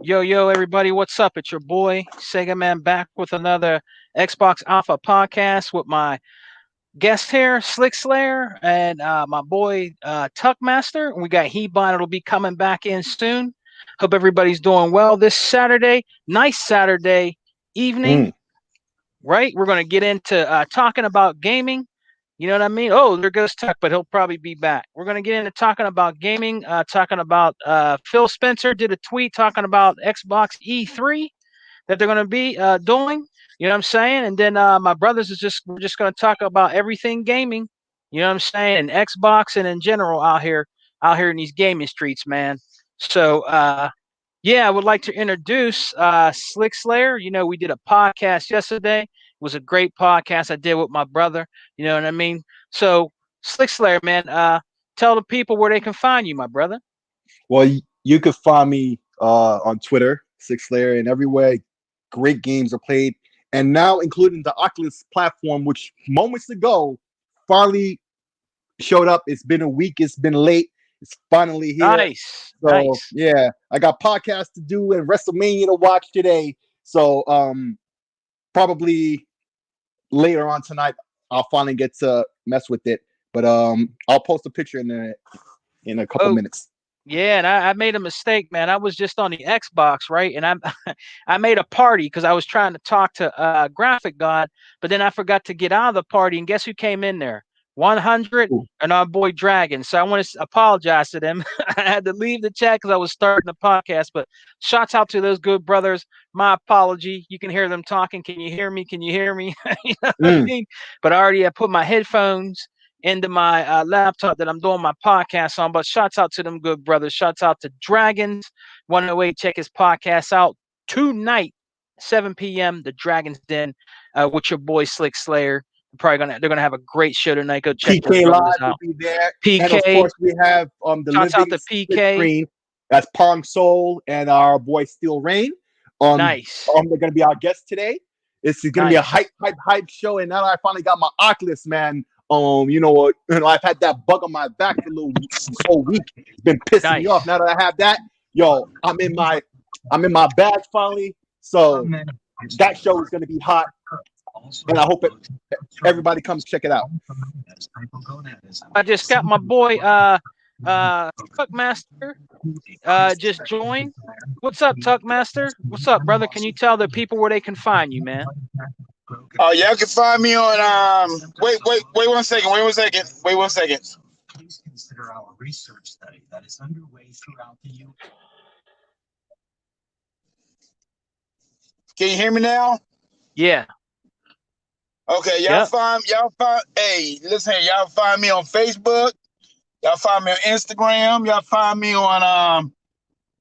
Yo, yo, everybody, what's up? It's your boy, Sega Man, back with another Xbox Alpha podcast with my guest here, Slick Slayer, and my boy, Tuckmaster. We got Hebon, it'll be coming back in soon. Hope everybody's doing well this Saturday. Nice Saturday evening, Mm. right? We're going to get into talking about gaming. You know what I mean? Oh, there goes Tuck, but he'll probably be back. We're going to get into talking about gaming, talking about Phil Spencer did a tweet talking about Xbox E3 that they're going to be doing. You know what I'm saying? And then my brothers is we're just going to talk about everything gaming. You know what I'm saying? And Xbox and in general out here in these gaming streets, man. So, yeah, I would like to introduce Slick Slayer. You know, we did a podcast yesterday. It was a great podcast I did with my brother. You know what I mean? So, Slick Slayer, man, tell the people where they can find you, my brother. Well, you could find me on Twitter, Six Slayer, and everywhere great games are played, and now including the Oculus platform, which moments ago finally showed up. It's been a week. It's been late. It's finally here. Nice, So nice. yeah, I got podcasts to do and WrestleMania to watch today. So probably later on tonight I'll finally get to mess with it. But I'll post a picture in a couple Oh, minutes. yeah, and I made a mistake, man. I was just on the Xbox, right? And I made a party because I was trying to talk to Graphic God, but then I forgot to get out of the party. And guess who came in there? 100 Ooh. and our boy Dragon. So I want to apologize to them. I had to leave the chat because I was starting the podcast. But shouts out to those good brothers. My apology. You can hear them talking. Can you hear me? Can you hear me? You know what I Mm. mean? But I already have put my headphones into my laptop that I'm doing my podcast on. But shouts out to them good brothers. Shouts out to Dragons 108. Check his podcast out tonight, 7 p.m. The Dragons Den with your boy Slick Slayer. They're gonna have a great show tonight. Go check those PK brothers Live will out. be there, and of PK, course we have the shouts out living to split PK. screen. That's Pong Soul and our boy Steel Rain. Nice, They're gonna be our guests today. It's gonna be a nice, hype show, and now that I finally got my Oculus, man. I've had that bug on my back for this whole week. It's been pissing me off. nice. Now that I have that, yo, I'm in my bag finally. So that show is gonna be hot, and I hope everybody comes check it out. I just got my boy Tuckmaster just joined. What's up, Tuckmaster? What's up, brother? Can you tell the people where they can find you, man? Oh, y'all can find me on wait 1 second. Wait 1 second. Please consider our research study that is underway throughout the U. Can you hear me now? Yeah. Okay, Yep. hey, listen here, y'all find me on Facebook, y'all find me on Instagram, y'all find me on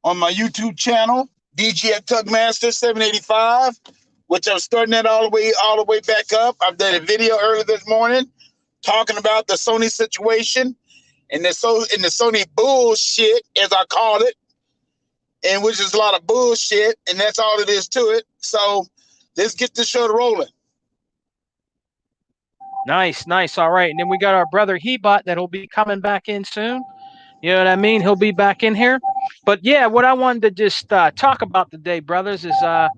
my YouTube channel, DJ at Tuckmaster 785, which I'm starting that all the way back up. I've done a video earlier this morning talking about the Sony situation and the Sony bullshit, as I call it, and which is a lot of bullshit, and that's all it is to it. So let's get this show rolling. Nice, nice. All right. And then we got our brother Hebot that'll be coming back in soon. You know what I mean? He'll be back in here. But yeah, what I wanted to just talk about today, brothers, is there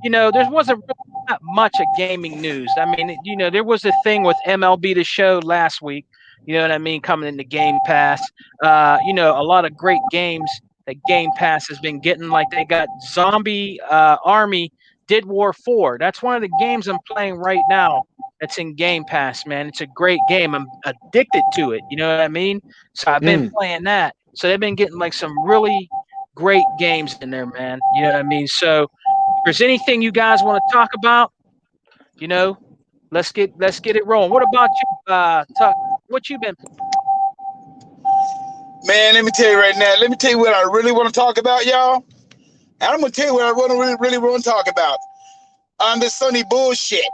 wasn't really that much of gaming news. I mean, there was a thing with MLB The Show last week. You know what I mean? Coming into Game Pass. A lot of great games that Game Pass has been getting. Like they got Zombie Army Did War 4. That's one of the games I'm playing right now. That's in Game Pass, man. It's a great game. I'm addicted to it. You know what I mean? So I've been playing that. So they've been getting like some really great games in there, man. You know what I mean? So if there's anything you guys want to talk about, let's get it rolling. What about you, Tuck? What you been playing? Man, let me tell you right now. Let me tell you what I really want to talk about, y'all. And I'm gonna tell you what I really want to talk about. This Sony bullshit.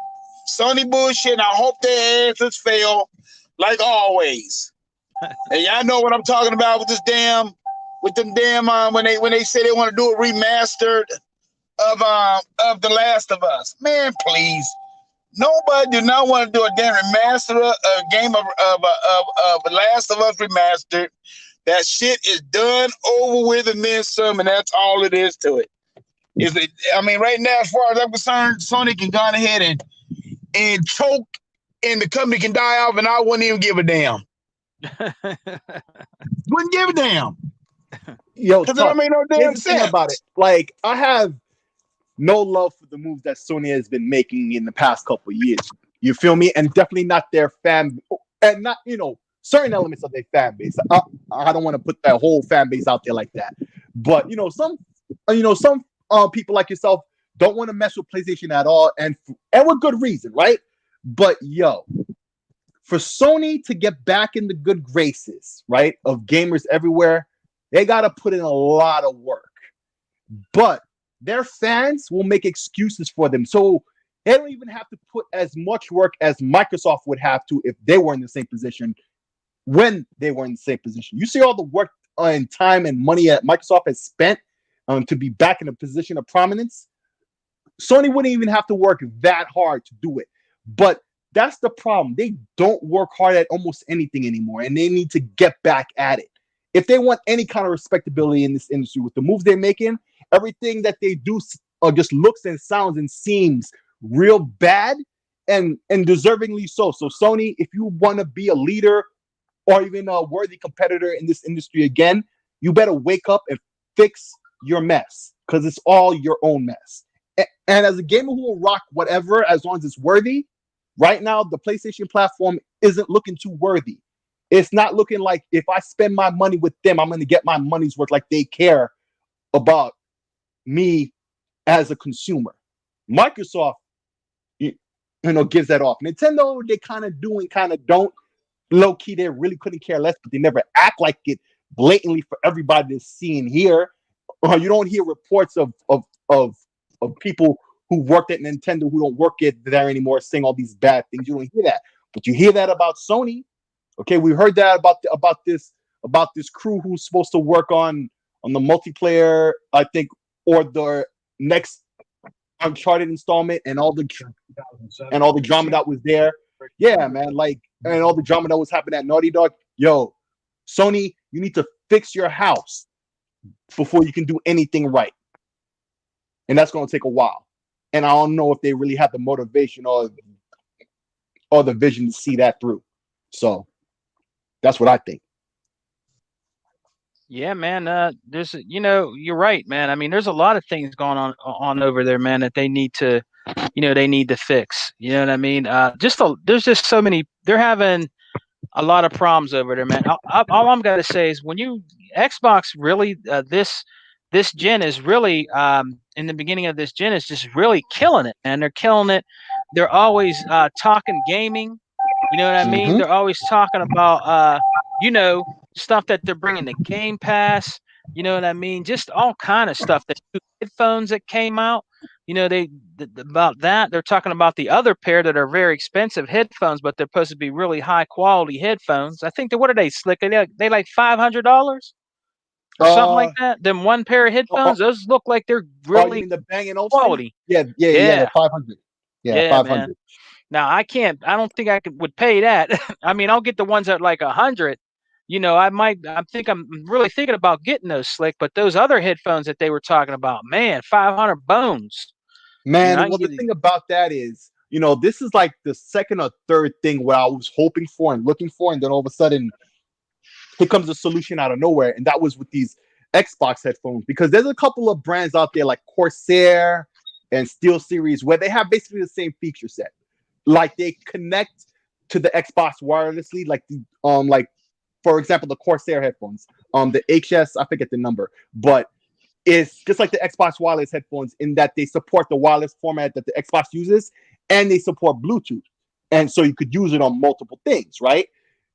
Sony bullshit, and I hope their asses fail, like always. And y'all know what I'm talking about with them damn when they say they want to do a remastered of The Last of Us. Man, please. Nobody do not want to do a damn remaster a game of The Last of Us remastered. That shit is done, over with, and then some, and that's all it is to it. Is it? I mean, right now, as far as I'm concerned, Sony can go ahead and choke, and the company can die off, and I wouldn't even give a damn. Wouldn't give a damn. Yo, Because it don't make no damn here's the thing sense. about it. Like, I have no love for the moves that Sony has been making in the past couple of years. You feel me? And definitely not their fan, and not, certain elements of their fan base. I don't want to put that whole fan base out there like that. But some people like yourself don't want to mess with PlayStation at all, and with good reason, right? But for Sony to get back in the good graces, right, of gamers everywhere, they got to put in a lot of work. But their fans will make excuses for them. So they don't even have to put as much work as Microsoft would have to if they were in the same position when they were in the same position. You see all the work and time and money that Microsoft has spent to be back in a position of prominence. Sony wouldn't even have to work that hard to do it. But that's the problem. They don't work hard at almost anything anymore, and they need to get back at it. If they want any kind of respectability in this industry with the moves they're making, everything that they do just looks and sounds and seems real bad, and deservingly so. So Sony, if you want to be a leader or even a worthy competitor in this industry again, you better wake up and fix your mess, because it's all your own mess. And as a gamer who will rock whatever as long as it's worthy, right now the PlayStation platform isn't looking too worthy. It's not looking like if I spend my money with them, I'm going to get my money's worth, like they care about me as a consumer. Microsoft, gives that off. Nintendo, they kind of do and kind of don't. Low key, they really couldn't care less, but they never act like it blatantly for everybody to see and hear. You don't hear reports of people who worked at Nintendo who don't work there anymore saying all these bad things. You don't hear that, but you hear that about Sony. Okay, we heard that about this crew who's supposed to work on the multiplayer, I think, or the next Uncharted installment, and all the drama that was there. Yeah, man, and all the drama that was happening at Naughty Dog. Yo, Sony, you need to fix your house before you can do anything right, and that's going to take a while. And I don't know if they really have the motivation or the vision to see that through. So that's what I think. Yeah, man. There's, you're right, man. I mean, there's a lot of things going on over there, man, that they need to, they need to fix. You know what I mean? There's just so many. They're having a lot of problems over there, man. All I'm gonna say is Xbox really this gen is really in the beginning of this gen is just really killing it, and they're killing it. They're always talking gaming. You know what I mean? They're always talking about stuff that they're bringing to Game Pass. You know what I mean? Just all kind of stuff. The new headphones that came out. About that. They're talking about the other pair that are very expensive headphones, but they're supposed to be really high quality headphones. I think what are they, Slick? They like $500 or something like that. Then one pair of headphones, those look like they're really the Bang & Olufsen quality. Yeah, 500. Yeah, 500. Man. Now I don't think I would pay that. I mean, I'll get the ones at like 100. I'm really thinking about getting those, Slick, but those other headphones that they were talking about, man, 500 bones. Man, the thing about that is, this is like the second or third thing where I was hoping for and looking for, and then all of a sudden, here comes a solution out of nowhere, and that was with these Xbox headphones, because there's a couple of brands out there like Corsair and SteelSeries where they have basically the same feature set. Like they connect to the Xbox wirelessly, like for example, the Corsair headphones, the HS, I forget the number, but it's just like the Xbox wireless headphones in that they support the wireless format that the Xbox uses, and they support Bluetooth, and so you could use it on multiple things, right?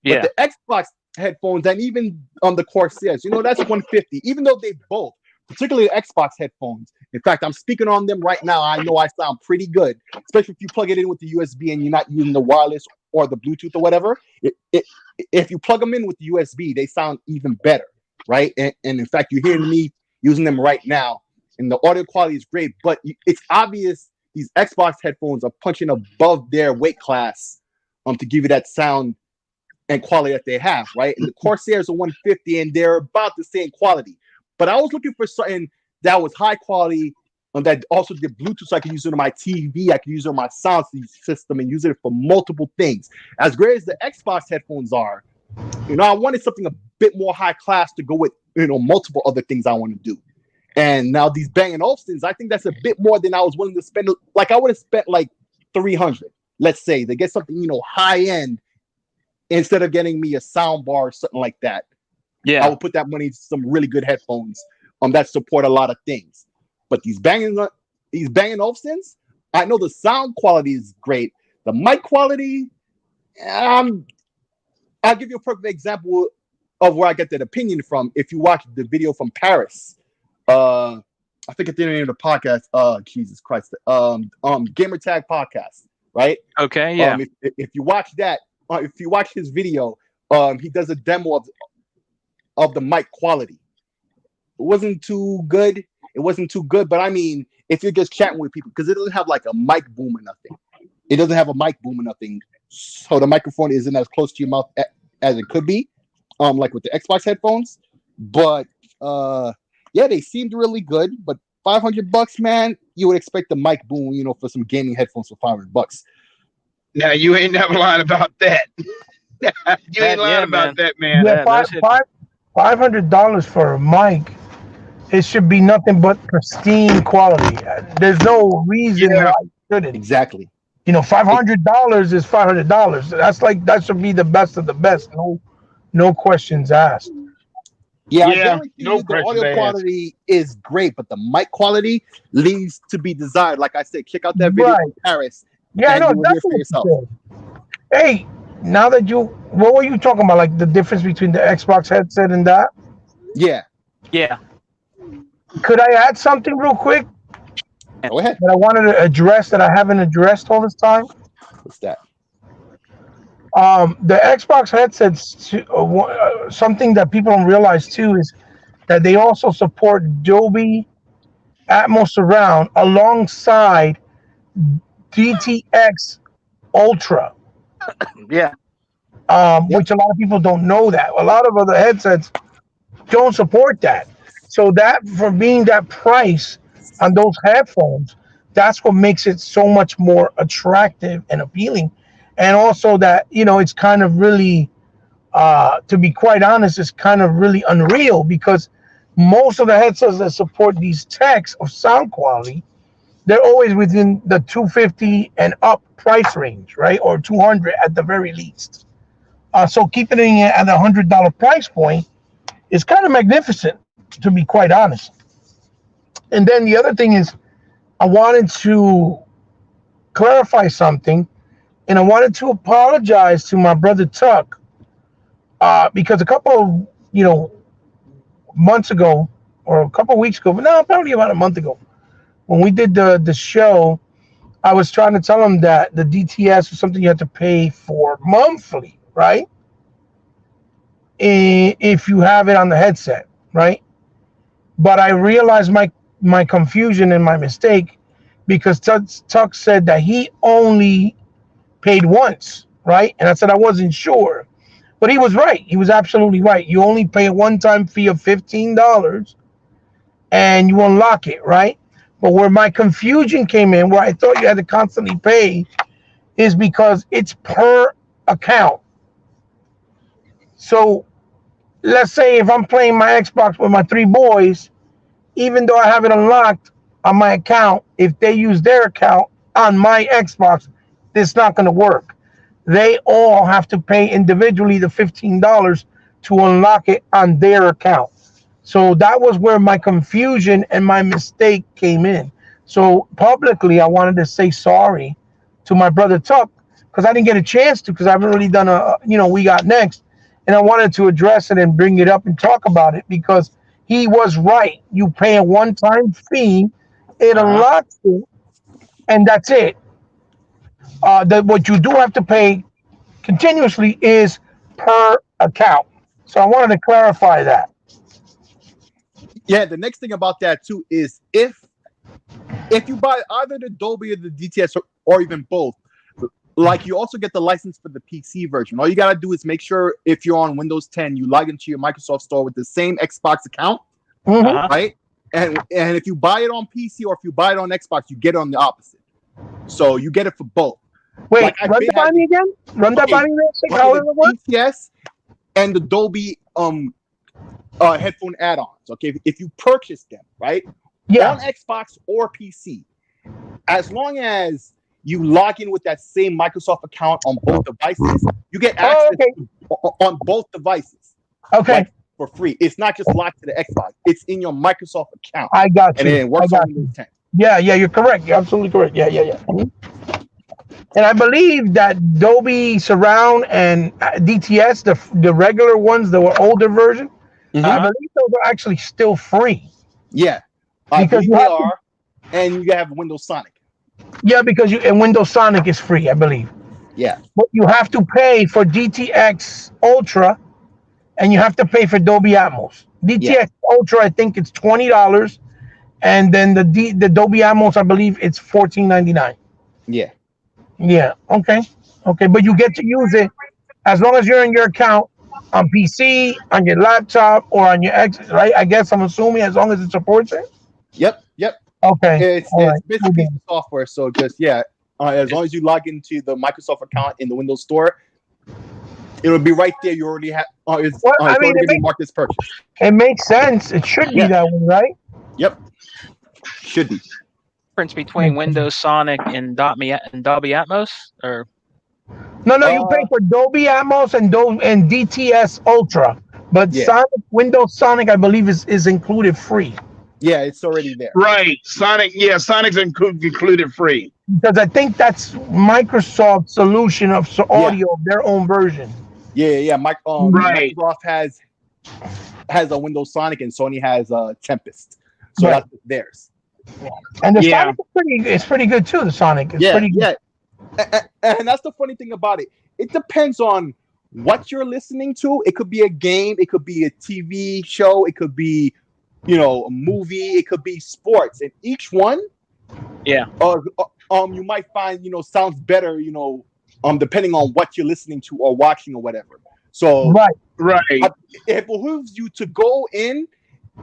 Yeah. But the Xbox headphones and even on the Corsairs, that's 150. Even though they both, particularly the Xbox headphones. In fact, I'm speaking on them right now. I know I sound pretty good, especially if you plug it in with the USB and you're not using the wireless or the Bluetooth or whatever. If you plug them in with the USB, they sound even better, right? And in fact, you're hearing me using them right now, and the audio quality is great. But it's obvious these Xbox headphones are punching above their weight class to give you that sound and quality that they have, right? And the Corsairs are 150, and they're about the same quality. But I was looking for something that was high quality that also did Bluetooth, so I can use it on my TV, I can use it on my sound system, and use it for multiple things. As great as the Xbox headphones are, I wanted something a bit more high class to go with, multiple other things I want to do. And now these Bang & Olufsen's, I think that's a bit more than I was willing to spend. Like I would have spent like $300, let's say, to get something, high end, instead of getting me a sound bar or something like that. Yeah, I would put that money into some really good headphones that support a lot of things. But these Bang & Olufsen's, I know the sound quality is great. The mic quality, I'll give you a perfect example of where I get that opinion from. If you watch the video from Paris, I forget the name of the podcast. Jesus Christ, Gamer Tag Podcast, right? Okay, yeah. If you watch that, if you watch his video, he does a demo of the mic quality. It wasn't too good. But I mean, if you're just chatting with people, because it doesn't have like a mic boom or nothing. It doesn't have a mic boom or nothing. So the microphone isn't as close to your mouth as it could be, like with the Xbox headphones. But yeah, they seemed really good. But $500, man, you would expect the mic boom, for some gaming headphones for $500. Now you ain't never lying about that. You ain't lying about that, man. Yeah, $500 for a mic. It should be nothing but pristine quality. There's no reason why it shouldn't. Exactly. $500 is $500. That should be the best of the best. No questions asked. Yeah, I guarantee you the audio quality is great, but the mic quality leaves to be desired. Like I said, check out that video from Paris. Yeah, no, definitely. Hey, now that what were you talking about? Like the difference between the Xbox headset and that? Yeah. Yeah. Could I add something real quick? Go ahead. That I wanted to address that I haven't addressed all this time? What's that? The Xbox headsets, something that people don't realize too is that they also support Dolby Atmos Surround alongside DTX Ultra. Yeah. Which a lot of people don't know that. A lot of other headsets don't support that. So that, for being that price on those headphones, that's what makes it so much more attractive and appealing. And also that, it's kind of really, to be quite honest, it's kind of really unreal, because most of the headsets that support these techs of sound quality, they're always within the $250 and up price range, right? Or $200 at the very least. So keeping it at a $100 price point is kind of magnificent, to be quite honest. And then the other thing is, I wanted to clarify something, and I wanted to apologize to my brother Tuck, because a couple of, months ago, or a couple of weeks ago, but no, probably about a month ago, when we did the show, I was trying to tell him that the DTS was something you had to pay for monthly, right? If you have it on the headset, right? But I realized my confusion and my mistake, because Tuck said that he only paid once, right? And I said I wasn't sure. But he was right. He was absolutely right. You only pay a one-time fee of $15 and you unlock it, right? But where my confusion came in, where I thought you had to constantly pay, is because it's per account. So let's say if I'm playing my Xbox with my 3 boys, even though I have it unlocked on my account, if they use their account on my Xbox, it's not going to work. They all have to pay individually the $15 to unlock it on their account. So that was where my confusion and my mistake came in. So publicly, I wanted to say sorry to my brother Tuck, because I didn't get a chance to, because I've already done We Got Next, and I wanted to address it and bring it up and talk about it, because he was right. You pay a one-time fee, it unlocks it, and that's it. What you do have to pay continuously is per account. So I wanted to clarify that. Yeah, the next thing about that too is if you buy either the Dolby or the DTS or even both, like you also get the license for the PC version. All you gotta do is make sure if you're on Windows 10, you log into your Microsoft Store with the same Xbox account, right? and if you buy it on PC or if you buy it on Xbox, you get it on the opposite. So you get it for both. Wait, Like, run that by me again. Run that by me real quick. How does it work? DTS and the Dolby headphone add-ons. Okay, if you purchase them, right? Yeah. On Xbox or PC, as long as you log in with that same Microsoft account on both devices, you get access on both devices. Okay. Like, for free. It's not just locked to the Xbox. It's in your Microsoft account. I got you. And it works on Windows 10. Yeah, you're correct. You're absolutely correct. Yeah. And I believe that Dolby Surround and DTS, the regular ones, the older version, I believe those are actually still free. Yeah. Because they are, and you have Windows Sonic. Yeah, because and Windows Sonic is free, I believe. Yeah. But you have to pay for DTX Ultra, and you have to pay for Dolby Atmos. DTX Ultra, I think it's $20, and then the Dolby Atmos, I believe it's $14.99. Yeah. Yeah. Okay. But you get to use it as long as you're in your account on PC, on your laptop, or on your X. Right? I guess I'm assuming as long as it supports it. Yep. Okay. It's basically software. So just as long as you log into the Microsoft account in the Windows Store, it'll be right there. You already have. It's already been marked as purchase. It makes sense. It should be that way, right? Yep. Should be. Difference between Windows Sonic and Dolby Atmos, or no, you pay for Dolby Atmos and DTS Ultra, but Windows Sonic, I believe, is included free. Yeah, it's already there. Right, Sonic's included free. Because I think that's Microsoft's solution of audio, their own version. Yeah. Microsoft has a Windows Sonic and Sony has Tempest, so that's theirs. Yeah. And the Sonic is pretty good too. The Sonic is pretty good. And that's the funny thing about it. It depends on what you're listening to. It could be a game, it could be a TV show, it could be, a movie, it could be sports, and each one, you might find, sounds better, depending on what you're listening to or watching or whatever. So right, it behooves you to go in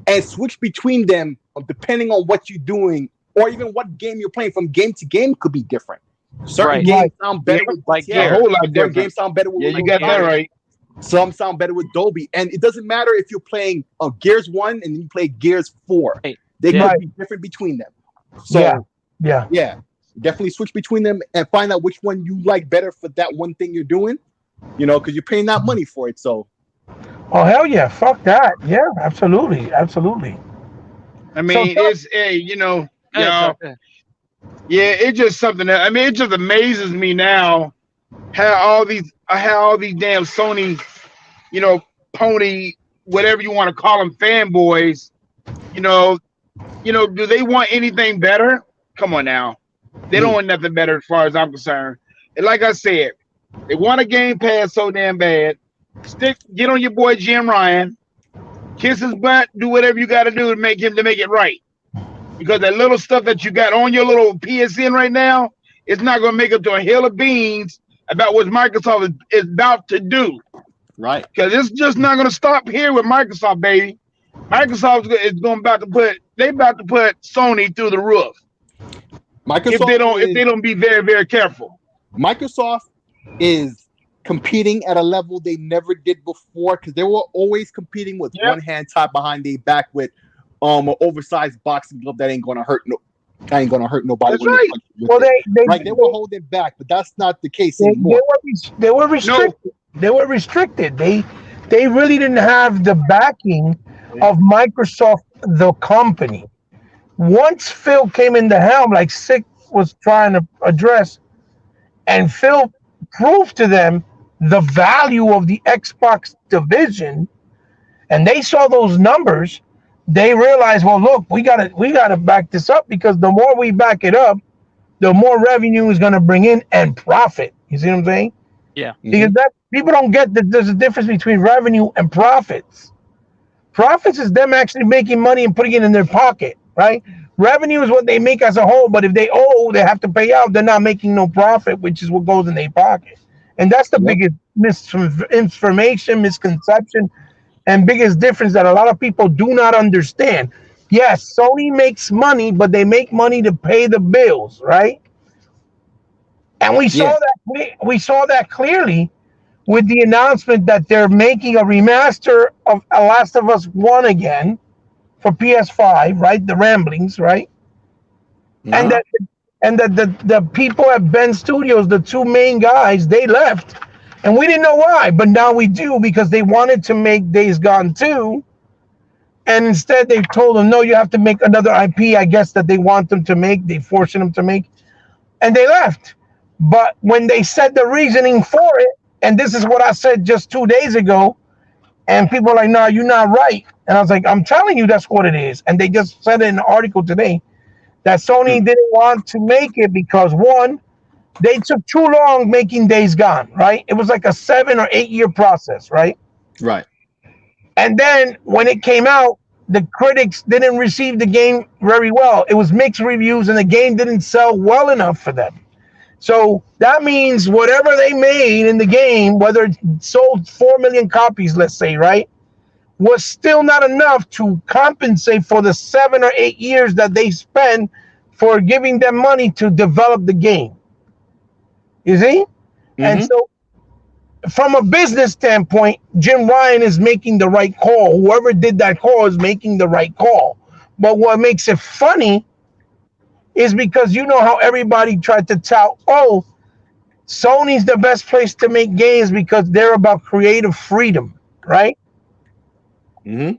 and switch between them depending on what you're doing, or even what game you're playing. From game to game could be different. Certain games sound better with a whole lot different. Games sound better with you got that right. Some sound better with Dolby, and it doesn't matter if you're playing Gears 1 and then you play Gears 4. They could be different between them. So definitely switch between them and find out which one you like better for that one thing you're doing. Because you're paying that money for it. So. Oh hell yeah! Fuck that! Yeah, absolutely. I mean, it's it's just something that it just amazes me now how all these damn Sony, pony, whatever you want to call them, fanboys, do they want anything better? Come on now, they don't want nothing better as far as I'm concerned. And like I said, they want a Game Pass so damn bad. Get on your boy Jim Ryan, kiss his butt, do whatever you got to do to make it right. Because that little stuff that you got on your little PSN right now, it's not going to make up to a hill of beans about what Microsoft is about to do. Right. Because it's just not going to stop here with Microsoft, baby. Microsoft is about to put Sony through the roof. If they don't be very, very careful. Microsoft is competing at a level they never did before, because they were always competing with one hand tied behind their back with an oversized boxing glove that ain't gonna hurt nobody. That's right. Well, they were holding back, but that's not the case anymore. They were restricted. No. They were restricted. They really didn't have the backing of Microsoft, the company. Once Phil came in the helm, like Sick was trying to address, and Phil proved to them the value of the Xbox division, and they saw those numbers, they realized, well, look, we gotta back this up, because the more we back it up, the more revenue is gonna bring in and profit. You see what I'm saying? Yeah. Because that people don't get that there's a difference between revenue and profits. Profits is them actually making money and putting it in their pocket, right? Revenue is what they make as a whole, but if they owe, they have to pay out. They're not making no profit, which is what goes in their pocket. And that's the biggest misinformation, misconception, and biggest difference that a lot of people do not understand. Yes, Sony makes money, but they make money to pay the bills, right? And Yeah. we saw that clearly with the announcement that they're making a remaster of Last of Us 1 again for PS5, right? The Ramblings, right? And Uh-huh. that the people at Ben Studios, the two main guys, they left. And we didn't know why, but now we do because they wanted to make Days Gone 2. And instead they told them, no, you have to make another IP, I guess, that they want them to make. They forcing them to make. And they left. But when they said the reasoning for it, and this is what I said just 2 days ago, and people are like, no, you're not right. And I was like, I'm telling you that's what it is. And they just said it in an article today that Hmm. Sony didn't want to make it because, one, they took too long making Days Gone, right? It was like a 7 or 8 year process, right? Right. And then when it came out, the critics didn't receive the game very well. It was mixed reviews, and the game didn't sell well enough for them. So that means whatever they made in the game, whether it sold 4 million copies, let's say, right, was still not enough to compensate for the 7 or 8 years that they spent for giving them money to develop the game. You see? And Mm-hmm. so, from a business standpoint, Jim Ryan is making the right call. Whoever did that call is making the right call. But what makes it funny is because you know how everybody tried to tout, oh, Sony's the best place to make games because they're about creative freedom, right? Mm-hmm.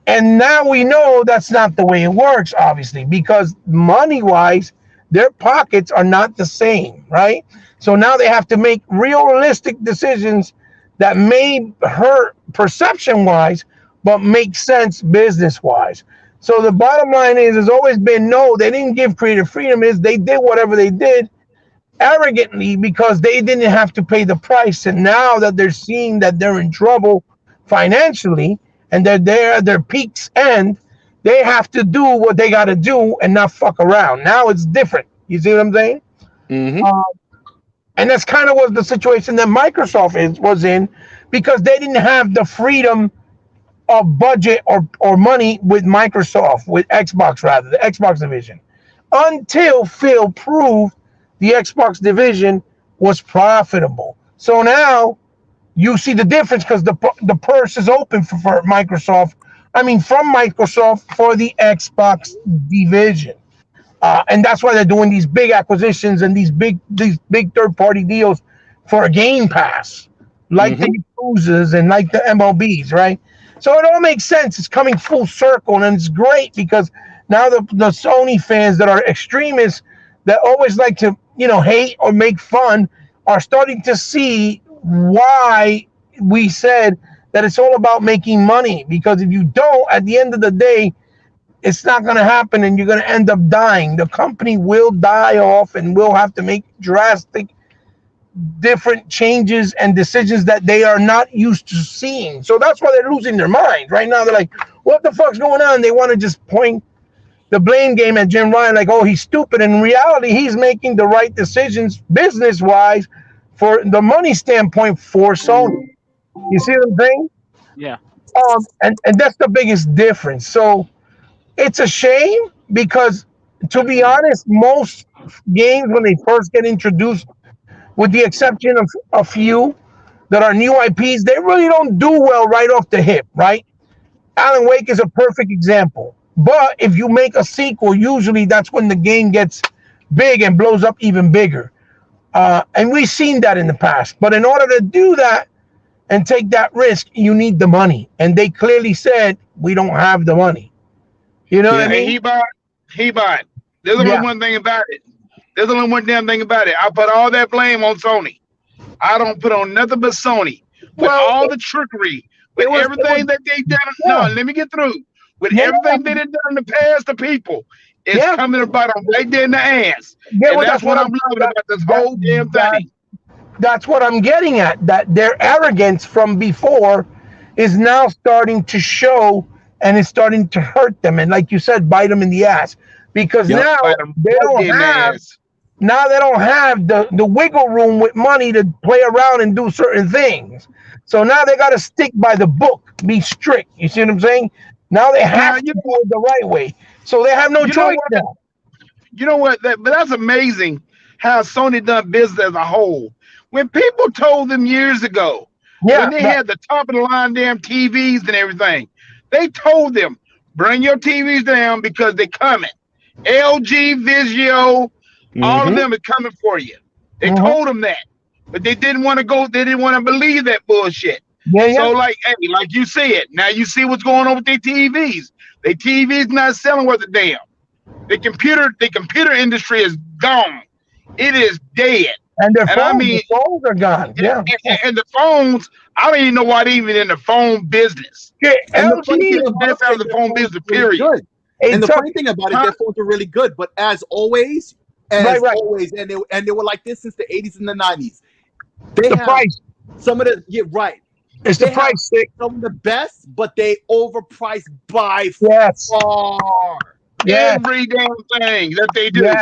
And now we know that's not the way it works, obviously, because money wise, their pockets are not the same, right? So now they have to make realistic decisions that may hurt perception wise, but make sense business wise. So the bottom line is, has always been no, they didn't give creative freedom, is they did whatever they did arrogantly because they didn't have to pay the price. And now that they're seeing that they're in trouble financially and they're at their peak's end, they have to do what they got to do and not fuck around. Now it's different. You see what I'm saying? Mm-hmm. Uh, and that's kind of was the situation that Microsoft was in because they didn't have the freedom of budget or money with Microsoft, with Xbox rather, the Xbox division, until Phil proved the Xbox division was profitable. So now you see the difference because the purse is open for Microsoft. I mean, from Microsoft for the Xbox division, and that's why they're doing these big acquisitions and these big third party deals for a Game Pass, like Mm-hmm. the Yakuza's and like the MLBs, right? So it all makes sense. It's coming full circle, and it's great because now the Sony fans that are extremists that always like to hate or make fun are starting to see why we said that it's all about making money. Because if you don't, at the end of the day, it's not going to happen and you're going to end up dying. The company will die off and will have to make drastic different changes and decisions that they are not used to seeing. So that's why they're losing their mind. Right now, they're like, what the fuck's going on? They want to just point the blame game at Jim Ryan like, oh, he's stupid. In reality, he's making the right decisions business-wise for the money standpoint for Sony. You see what I'm saying? Yeah. And that's the biggest difference. So it's a shame because, to be honest, most games when they first get introduced, with the exception of a few that are new IPs, they really don't do well right off the hip, right? Alan Wake is a perfect example. But if you make a sequel, usually that's when the game gets big and blows up even bigger. And we've seen that in the past. But in order to do that and take that risk, you need the money. And they clearly said, we don't have the money. You know what I Hey, mean? he bought. There's only Yeah. one thing about it. There's only one damn thing about it. I put all that blame on Sony. I don't put on nothing but Sony. With Well, all the trickery, with it was, everything that they done. yeah. No, let me get through. With Yeah, everything they done in the past to people, it's yeah. coming about them right there in the ass. Yeah, And well, that's what I'm loving about this whole damn thing. that's what I'm getting at. That their arrogance from before is now starting to show, and it's starting to hurt them. And like you said, bite them in the ass because Yep. now By them they don't goddamn have ass. now they don't have the wiggle room with money to play around and do certain things. So now they got to stick by the book, be strict. You see what I'm saying? Now they have to do it the right way. So they have no choice now. You know what? But that's amazing how Sony done business as a whole. When people told them years ago, when they had the top of the line damn TVs and everything, they told them, bring your TVs down because they're coming. LG, Vizio, all of them are coming for you. They told them that, but they didn't want to go. They didn't want to believe that bullshit. So like, hey, like you said, now you see what's going on with their TVs. Their TVs not selling worth a damn. The computer industry is gone. It is dead. And the phones are gone. Yeah. And the phones, I don't even know why they even in the phone business. Yeah. And LG is the best out of the phone business, period. And the funny thing about it, their phones are really good. But as always, always, and they were like this since the 80s and the 90s. They have price. Some of the It's the price. Some of the best, but they overpriced by far. Every damn thing that they do.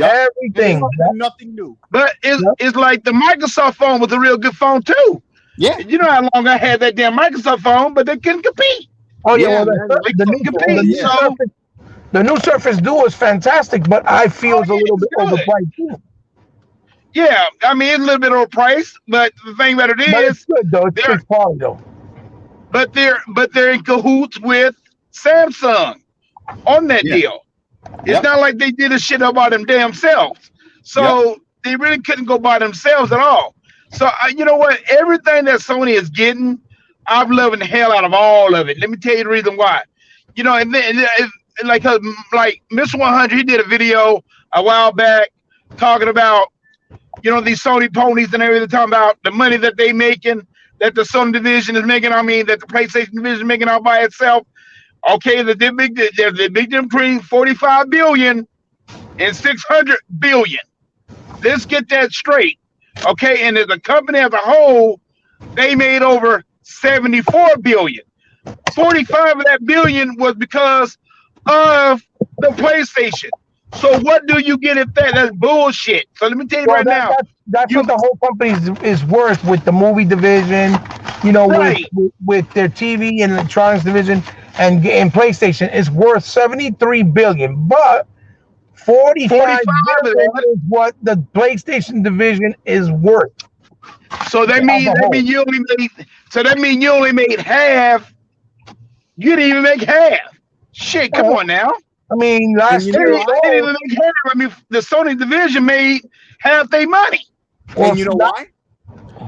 Everything. Nothing new. But it's like the Microsoft phone was a real good phone too. Yeah. You know how long I had that damn Microsoft phone, but they couldn't compete. Oh yeah, the new Surface Duo is fantastic, but I feel it's a little bit overpriced too. Yeah, I mean it's a little bit overpriced, but the thing about it is, it's good though. It's good quality though. But they're in cahoots with Samsung on that deal. It's not like they did a shit all by them damn selves. So they really couldn't go by themselves at all. So you know what? Everything that Sony is getting, I'm loving the hell out of all of it. Let me tell you the reason why. You know, and then like Mr. 100, he did a video a while back talking about, you know, these Sony ponies and everything, talking about the money that they making, that the Sony division is making. I mean, that the PlayStation division is making all by itself. Okay, the big difference between 45 billion and 600 billion. Let's get that straight. Okay, and as a company as a whole, they made over 74 billion. 45 of that billion was because of the PlayStation. So what do you get at that? That's bullshit. So let me tell you now. That's what the whole company is worth with the movie division, you know, with their TV and electronics division and PlayStation. It's worth 73 billion, but 45 billion is what the PlayStation division is worth. So that means you only made half. You didn't even make half. Shit, come on now. I mean, last year they didn't even make half. I mean, the Sony division made half their money. And you know why?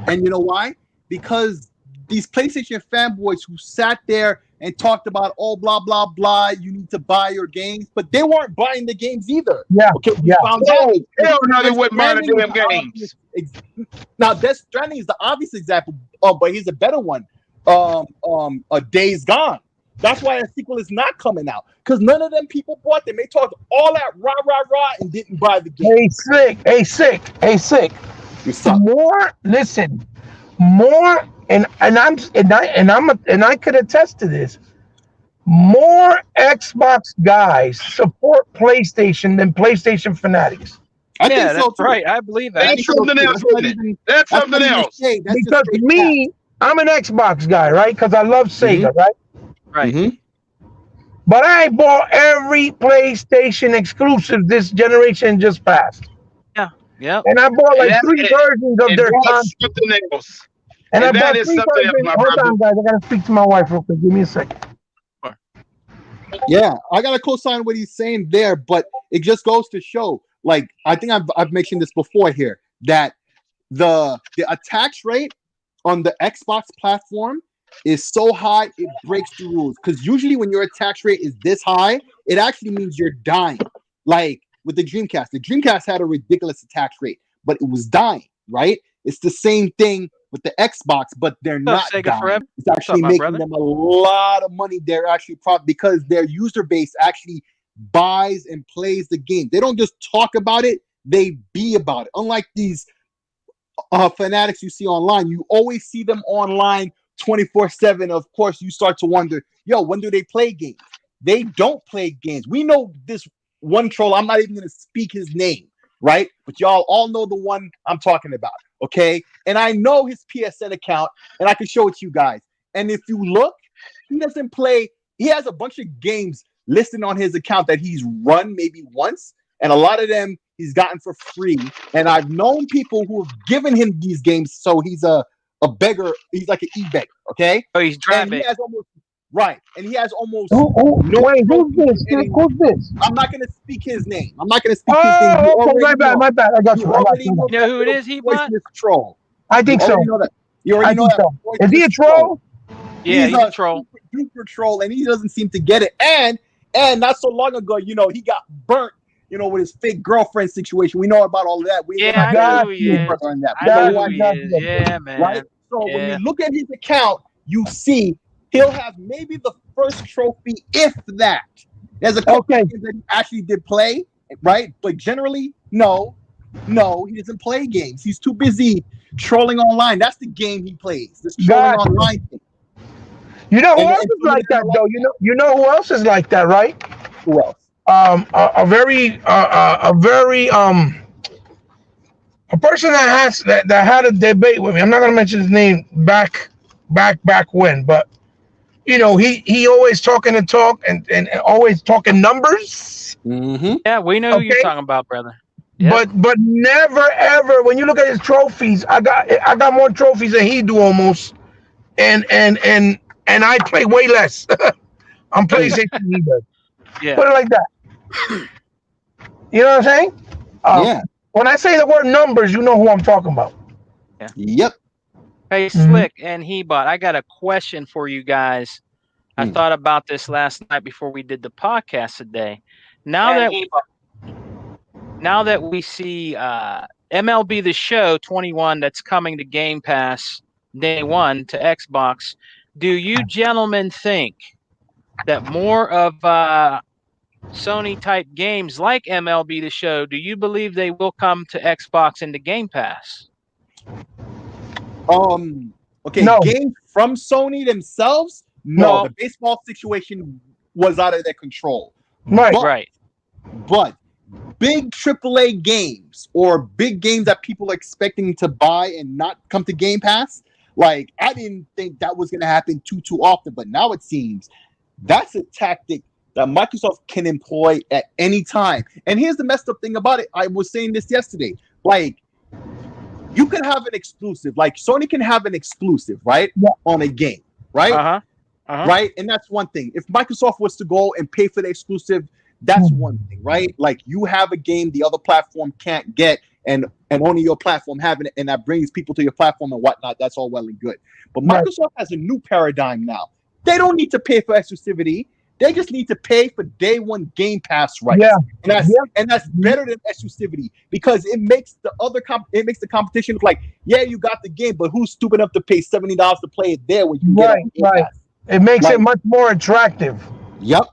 And you know why? Because these PlayStation fanboys who sat there and talked about, oh, blah, blah, blah, you need to buy your games, but they weren't buying the games either. Yeah. Okay. Hell no, they wouldn't buy the damn games. Now, Death Stranding is the obvious example, but here's a better one. Days Gone. That's why a sequel is not coming out, because none of them people bought them. They talked all that rah and didn't buy the game. Hey, sick. More, and I could attest to this. More Xbox guys support PlayStation than PlayStation fanatics. I think so that's too. right. I believe that. That's something else. That's something else. Because me, I'm an Xbox guy, right? Because I love Sega, right? Right. Mm-hmm. But I bought every PlayStation exclusive this generation just passed. Yeah. And I bought like 3 versions of their content. Something else. And I bought 3 versions. Hold on, guys. I gotta speak to my wife real quick. Give me a second. Yeah, I gotta co-sign what he's saying there, but it just goes to show, like, I think I've mentioned this before here, that the attach rate on the Xbox platform is so high it breaks the rules. Because usually when your attach rate is this high, it actually means you're dying. Like with the Dreamcast had a ridiculous attach rate, but it was dying, right? It's the same thing with the Xbox, but they're not dying. It's actually making them a lot of money. They're actually because their user base actually buys and plays the game. They don't just talk about it, they be about it. Unlike these fanatics you see online, you always see them online 24/7. Of course, you start to wonder, when do they play games? They don't play games. We know this one troll. I'm not even going to speak his name, right? But y'all all know the one I'm talking about, okay? And I know his PSN account, and I can show it to you guys. And if you look, he doesn't play he has a bunch of games listed on his account that he's run maybe once, and a lot of them he's gotten for free. And I've known people who have given him these games, so he's a beggar. He's like an e-beggar, okay? Oh, he's And driving. he has almost right, and he has almost Wait, who's this? Who's this? I'm not gonna speak his name. I'm not gonna speak his name. You Oh, okay, already know. my bad. I got You you. I got already you. know You know who it is, he bought? poisonous troll. I think You so. already know that. You I already know think that. so. Is he a poisonous troll? Yeah, he's a troll. super troll, and he doesn't seem to get it. And not so long ago, he got burnt. With his fake girlfriend situation. We know about all of that. Yeah, I know who he is. On that. I But know what who he is. Yeah, man. right? So when Yeah. you look at his account, you see he'll have maybe the first trophy, if that. There's a couple Okay. of games that he actually did play, right? But generally, no, he doesn't play games. He's too busy trolling online. That's the game he plays. This trolling Gotcha. online thing. You know who And- else and is like that though? You know who else is like that, right? Who else? A person that had a debate with me. I'm not gonna mention his name back when, but he always talking the talk and always talking numbers. Mm-hmm. Yeah, we know who you're Okay. talking about, brother. Yep. But never ever when you look at his trophies, I got more trophies than he do almost, and I play way less. I'm PlayStation. He does. Yeah. Put it like that. You know what I'm saying? Yeah. When I say the word numbers, you know who I'm talking about. Yep. Hey, Mhm. Slick and Hebot, I got a question for you guys. I thought about this last night before we did the podcast today. Now that we see MLB The Show 21 that's coming to Game Pass day one to Xbox, do you gentlemen think that more of Sony type games like MLB The Show, do you believe they will come to Xbox and to Game Pass? Okay, No. games from Sony themselves, no. No. The baseball situation was out of their control. Right. But- Right. But big AAA games or big games that people are expecting to buy and not come to Game Pass, like I didn't think that was going to happen too often, but now it seems that's a tactic that Microsoft can employ at any time. And here's the messed up thing about it. I was saying this yesterday. Like, you can have an exclusive. Like, Sony can have an exclusive, right? Yeah. On a game, right? Uh-huh. Right? And that's one thing. If Microsoft was to go and pay for the exclusive, that's one thing, right? Like, you have a game the other platform can't get, and only your platform having it, and that brings people to your platform and whatnot. That's all well and good. But Right. Microsoft has a new paradigm now. They don't need to pay for exclusivity. They just need to pay for day one Game Pass rights. Yeah. And that's better than exclusivity because it makes the competition look like, yeah, you got the game, but who's stupid enough to pay $70 to play it there when you can get it on Game Right. Pass? It makes Like- it much more attractive. Yep.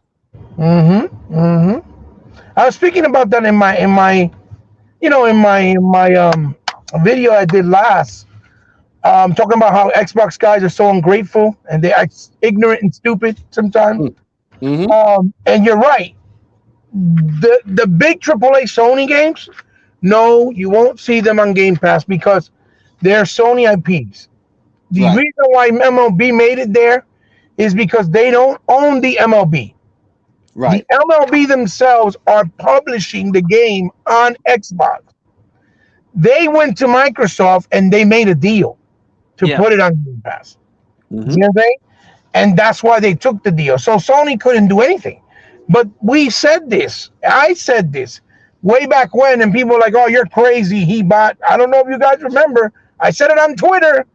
I was speaking about that in my video I did last. Talking about how Xbox guys are so ungrateful and they act ignorant and stupid sometimes. Mhm. And you're right. The big AAA Sony games, no, you won't see them on Game Pass because they're Sony IPs. The Right. reason why MLB made it there is because they don't own the MLB. Right. The MLB themselves are publishing the game on Xbox. They went to Microsoft and they made a deal to Yeah. put it on Game Pass. Mhm. You know what I'm saying? And that's why they took the deal. So Sony couldn't do anything. But we said this. I said this way back when, and people were like, "Oh, you're crazy." I don't know if you guys remember. I said it on Twitter.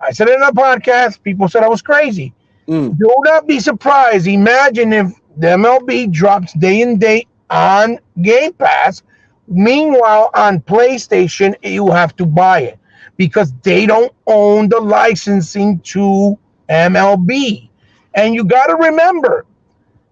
I said it in a podcast. People said I was crazy. Mm. Do not be surprised. Imagine if the MLB drops day and date on Game Pass. Meanwhile, on PlayStation, you have to buy it because they don't own the licensing to MLB. And you got to remember,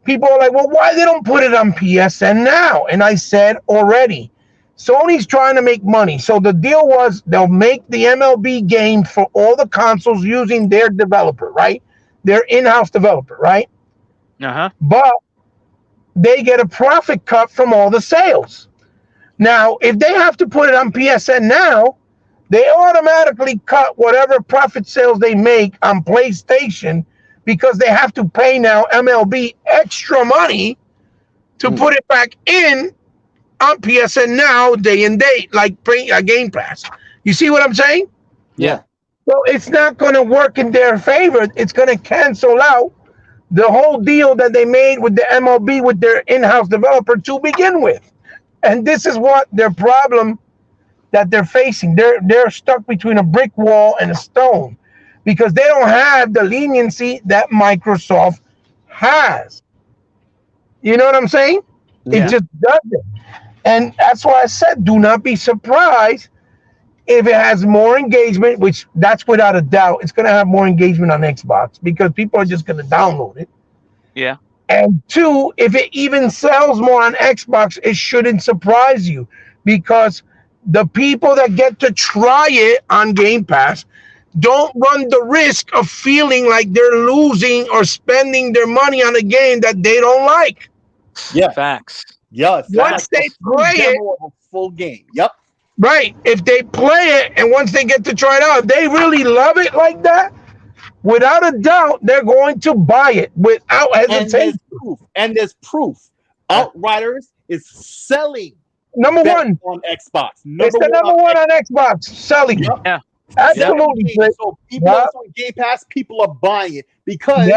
people are like, well, why they don't put it on PSN now? And I said already, Sony's trying to make money. So the deal was they'll make the MLB game for all the consoles using their developer, right? Their in-house developer, right? Uh-huh. But they get a profit cut from all the sales. Now, if they have to put it on PSN now, they automatically cut whatever profit sales they make on PlayStation because they have to pay now MLB extra money to put it back in on PSN Now, day and date, like Game Pass. You see what I'm saying? Yeah. So it's not going to work in their favor. It's going to cancel out the whole deal that they made with the MLB with their in-house developer to begin with. And this is what their problem that they're facing. They're stuck between a brick wall and a stone because they don't have the leniency that Microsoft has. You know what I'm saying? Yeah. It just doesn't. And that's why I said, do not be surprised if it has more engagement, which that's without a doubt. It's going to have more engagement on Xbox because people are just going to download it. Yeah. And two, if it even sells more on Xbox, it shouldn't surprise you because the people that get to try it on Game Pass don't run the risk of feeling like they're losing or spending their money on a game that they don't like. Yeah. Facts. Yes. Once they play it, a full game. Yep. right. If they play it and once they get to try it out, if they really love it like that, without a doubt, they're going to buy it without hesitation. And there's proof. Outriders is selling Number one on Xbox. It's the number one on Xbox selling. Yep. Yeah. Absolutely. Yep. So people on Game Pass, people are buying it because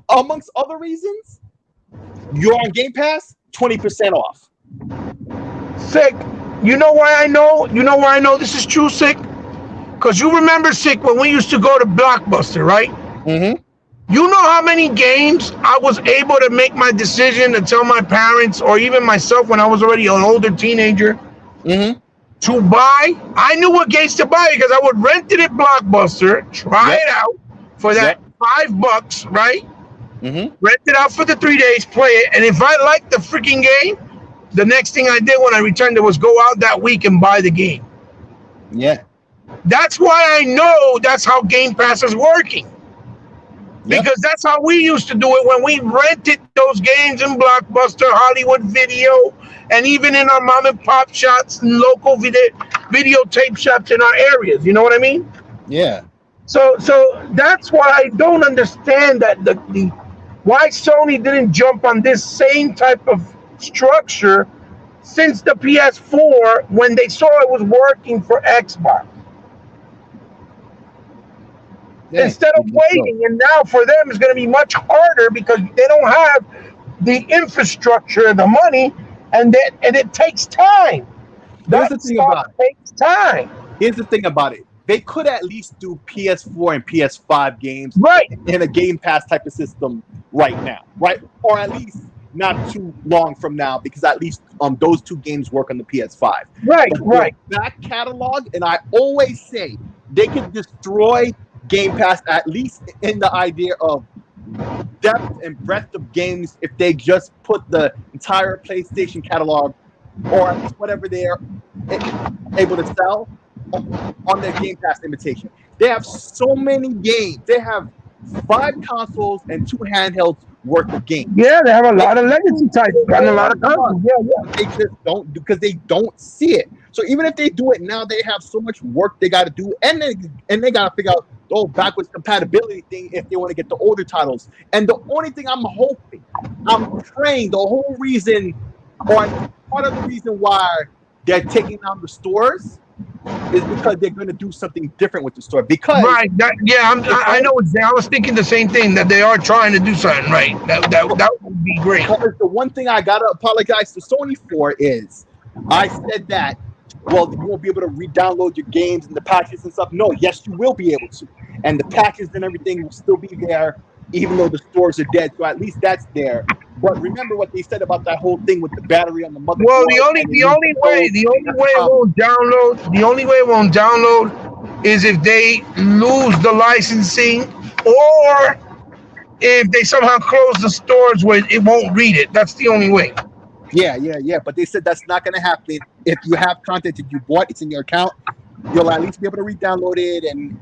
amongst other reasons, you're on Game Pass, 20% off. Sick. You know why I know? You know why I know this is true, Sick? Because you remember, Sick, when we used to go to Blockbuster, right? Mm-hmm. You know how many games I was able to make my decision to tell my parents or even myself when I was already an older teenager to buy? I knew what games to buy because I would rent it at Blockbuster, try it out for that $5, right? Rent it out for the 3 days, play it, and if I liked the freaking game, the next thing I did when I returned it was go out that week and buy the game. Yeah. That's why I know that's how Game Pass is working. Because that's how we used to do it when we rented those games in Blockbuster, Hollywood Video, and even in our mom and pop shops and local videotape shops in our areas. You know what I mean? Yeah. So that's why I don't understand that the why Sony didn't jump on this same type of structure since the PS4 when they saw it was working for Xbox. Yeah. Instead of waiting, and now for them it's going to be much harder because they don't have the infrastructure, the money, and it takes time. Here's the thing about it. Takes time. Here's the thing about it. They could at least do PS4 and PS5 games in a Game Pass type of system right now, right? Or at least not too long from now, because at least those two games work on the PS5. Right. Back catalog, and I always say they could destroy Game Pass at least in the idea of depth and breadth of games if they just put the entire PlayStation catalog or at least whatever they're able to sell on their Game Pass invitation. They have so many games. They have 5 consoles and 2 handhelds worth of games. Yeah, they have a lot of legacy titles and a lot of consoles. Yeah. They just don't, because they don't see it. So even if they do it now, they have so much work they got to do, and they got to figure out the whole backwards compatibility thing if they want to get the older titles. And the only thing I'm praying, the whole reason, or part of the reason why they're taking down the stores is because they're going to do something different with the store. Because I know. I was thinking the same thing, that they are trying to do something right. That would be great. The one thing I gotta apologize to Sony for is I said that, well, you won't be able to re-download your games and the patches and stuff. No, yes, you will be able to, and the patches and everything will still be there, even though the stores are dead. So at least that's there. But remember what they said about that whole thing with the battery on the motherboard. Well, the only way it won't download is if they lose the licensing, or if they somehow close the stores where it won't read it. That's the only way. Yeah. But they said that's not going to happen. If you have content that you bought, it's in your account, you'll at least be able to re-download it and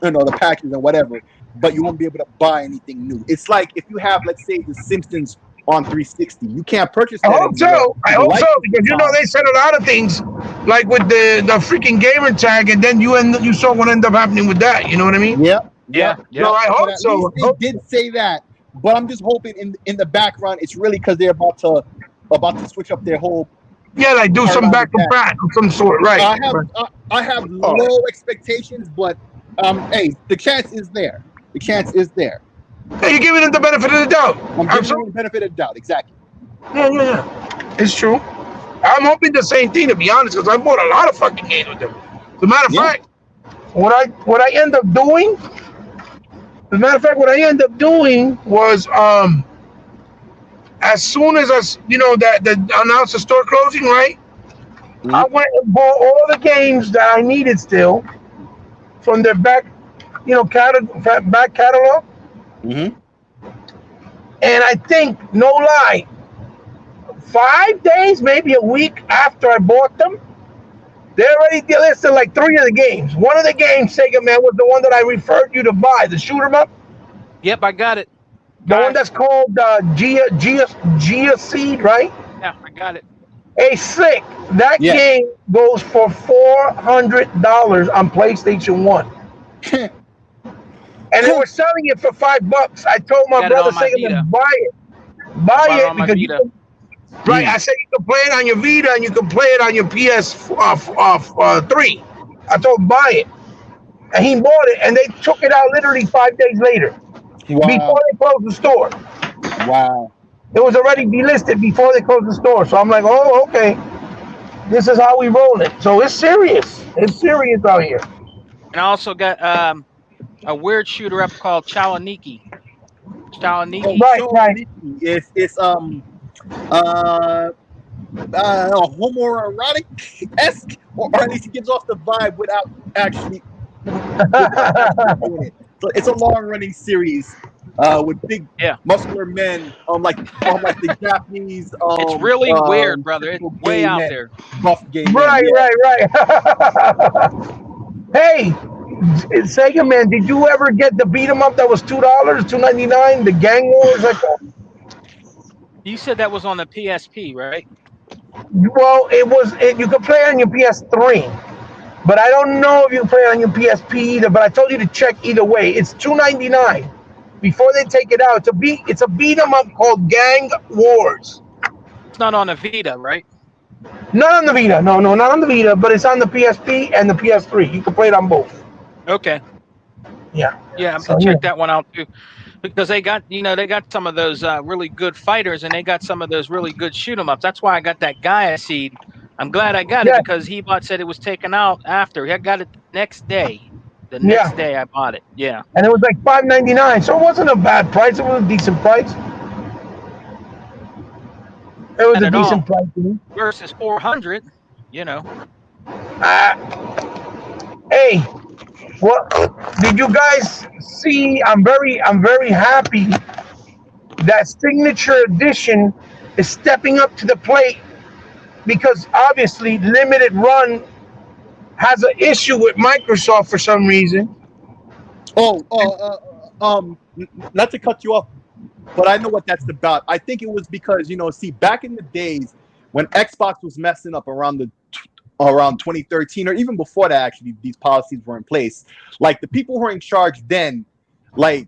the packages and whatever. But you won't be able to buy anything new. It's like if you have, let's say, The Simpsons on 360, you can't purchase that. I hope so, because they said a lot of things, like with the freaking gamer tag, and then you saw what ended up happening with that. You know what I mean? Yeah. Yeah. No, I But hope at so. least they did say that. But I'm just hoping in the background, it's really because they're about to switch up their whole. Yeah, like do some back to back of some sort, right? I have low expectations, but hey, the chance is there. The chance is there. Hey, you're giving them the benefit of the doubt. I'm giving them the benefit of the doubt. Exactly. Yeah. It's true. I'm hoping the same thing, to be honest, because I bought a lot of fucking games with them. As a matter of fact, what I end up doing, was as soon as that announced the store closing, right? Mm-hmm. I went and bought all the games that I needed still from their back catalog. Mm-hmm. And I think, no lie, 5 days, maybe a week after I bought them, they already listed like 3 of the games. One of the games, Sega Man, was the one that I referred you to buy, the shoot 'em up. Yep, I got it. The one that's called Gia Seed, right? Yeah, I got it. Hey, sick. That game goes for $400 on PlayStation 1. And they were selling it for $5. I told my brother, Sega Man, buy it. Buy it because you can, right. I said you can play it on your Vita and you can play it on your PS3. I told him buy it, and he bought it, and they took it out literally 5 days later, before they closed the store. Wow! It was already delisted before they closed the store. So I'm like, oh, okay, this is how we roll it. So it's serious. It's serious out here. And I also got a weird shooter up called Chalaniki. Right. It's homoerotic-esque, or at least it gives off the vibe without actually doing it. So it's a long-running series with big muscular men, like the Japanese. It's really weird, brother. It's way out there. Buff game. Right. Hey, Sega Man, did you ever get the beat 'em up that was $2, $2.99? The Gang Wars, like that? You said that was on the PSP, right? Well, you could play on your PS3, but I don't know if you can play on your PSP either. But I told you to check either way. It's $2.99 before they take it out. It's a beat 'em up called Gang Wars. It's not on the Vita, right? Not on the Vita. No, not on the Vita, but it's on the PSP and the PS3. You can play it on both. Okay. Yeah. Yeah, I'm gonna check that one out too, because they got some of those really good fighters, and they got some of those really good shoot 'em ups. That's why I got that Gaia Seed. I'm glad I got it because Hebot said it was taken out after. I got it the next day. The next day I bought it. Yeah. And it was like $5.99, so it wasn't a bad price. It was a decent price. It was a decent price versus 400. Hey, what did you guys see? I'm very happy that Signature Edition is stepping up to the plate, because obviously Limited Run has an issue with Microsoft for some reason. Not to cut you off, but I know what that's about. I think it was because, back in the days when Xbox was messing up around 2013, or even before that, actually, these policies were in place. Like, the people who were in charge then, like,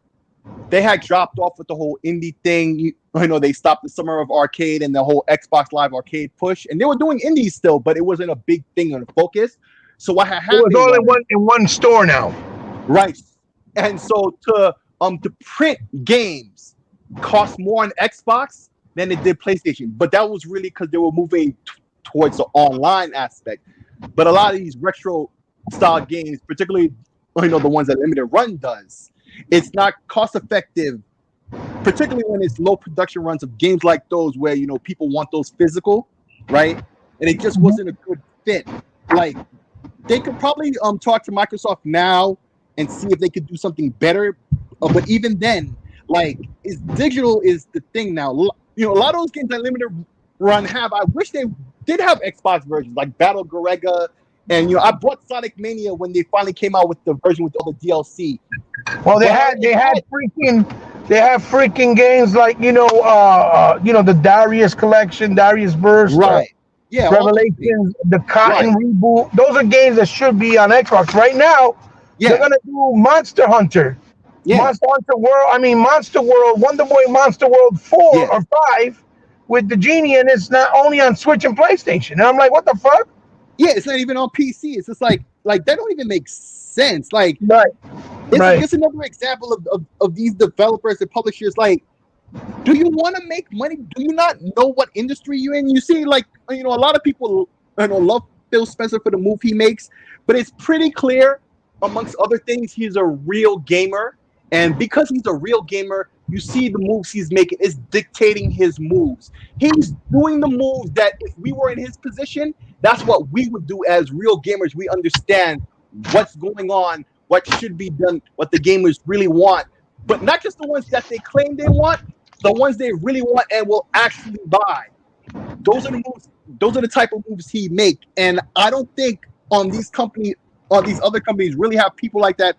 they had dropped off with the whole indie thing. They stopped the Summer of Arcade and the whole Xbox Live Arcade push, and they were doing indies still, but it wasn't a big thing on the focus. So what had happened? It was all in one store now, right? And so to print games cost more on Xbox than it did PlayStation, but that was really because they were moving towards the online aspect. But a lot of these retro style games, particularly the ones that Limited Run does, it's not cost effective, particularly when it's low production runs of games like those where people want those physical, right? And it just wasn't a good fit. Like, they could probably talk to Microsoft now and see if they could do something better. But even then, like, digital is the thing now. A lot of those games that Limited Run have, I wish they did have Xbox versions, like Battle Garega, and I bought Sonic Mania when they finally came out with the version with all the DLC. Well, they had freaking games like the Darius collection, Darius Burst, right? Yeah, Revelations, the Cotton reboot. Those are games that should be on Xbox right now. Yeah. They're gonna do Monster Hunter. Yeah, Monster World, Wonder Boy Monster World 4 yeah, or 5 with the genie, and it's not only on Switch and PlayStation. And I'm like, what the fuck? yeah. It's not even on PC. It's just like that don't even make sense. Like Right, it's right. just another example of these developers and publishers. Like, do you want to make money? Do you not know what industry you're in? You see, like, a lot of people, love Phil Spencer for the move he makes, but it's pretty clear, amongst other things, he's a real gamer. And because he's a real gamer, you see the moves he's making is dictating his moves. He's doing the moves that if we were in his position, that's what we would do as real gamers. We understand what's going on, what should be done, what the gamers really want, but not just the ones that they claim they want, the ones they really want and will actually buy. Those are the moves. Those are the type of moves he make. And I don't think on these other companies really have people like that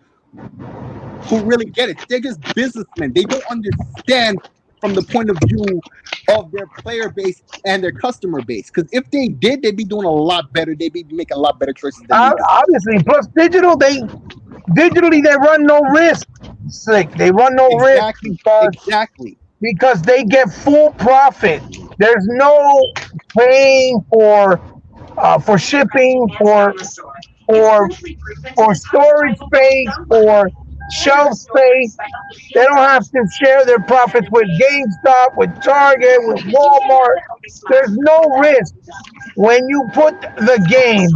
who really get it. They're just businessmen. They don't understand from the point of view of their player base and their customer base. Because if they did, they'd be doing a lot better. They'd be making a lot better choices than they do. Obviously, plus digitally they run no risk. Slick. They run no risk because they get full profit. There's no paying for shipping, for storage space, for shelf space. They don't have to share their profits with GameStop, with Target, with Walmart. There's no risk when you put the game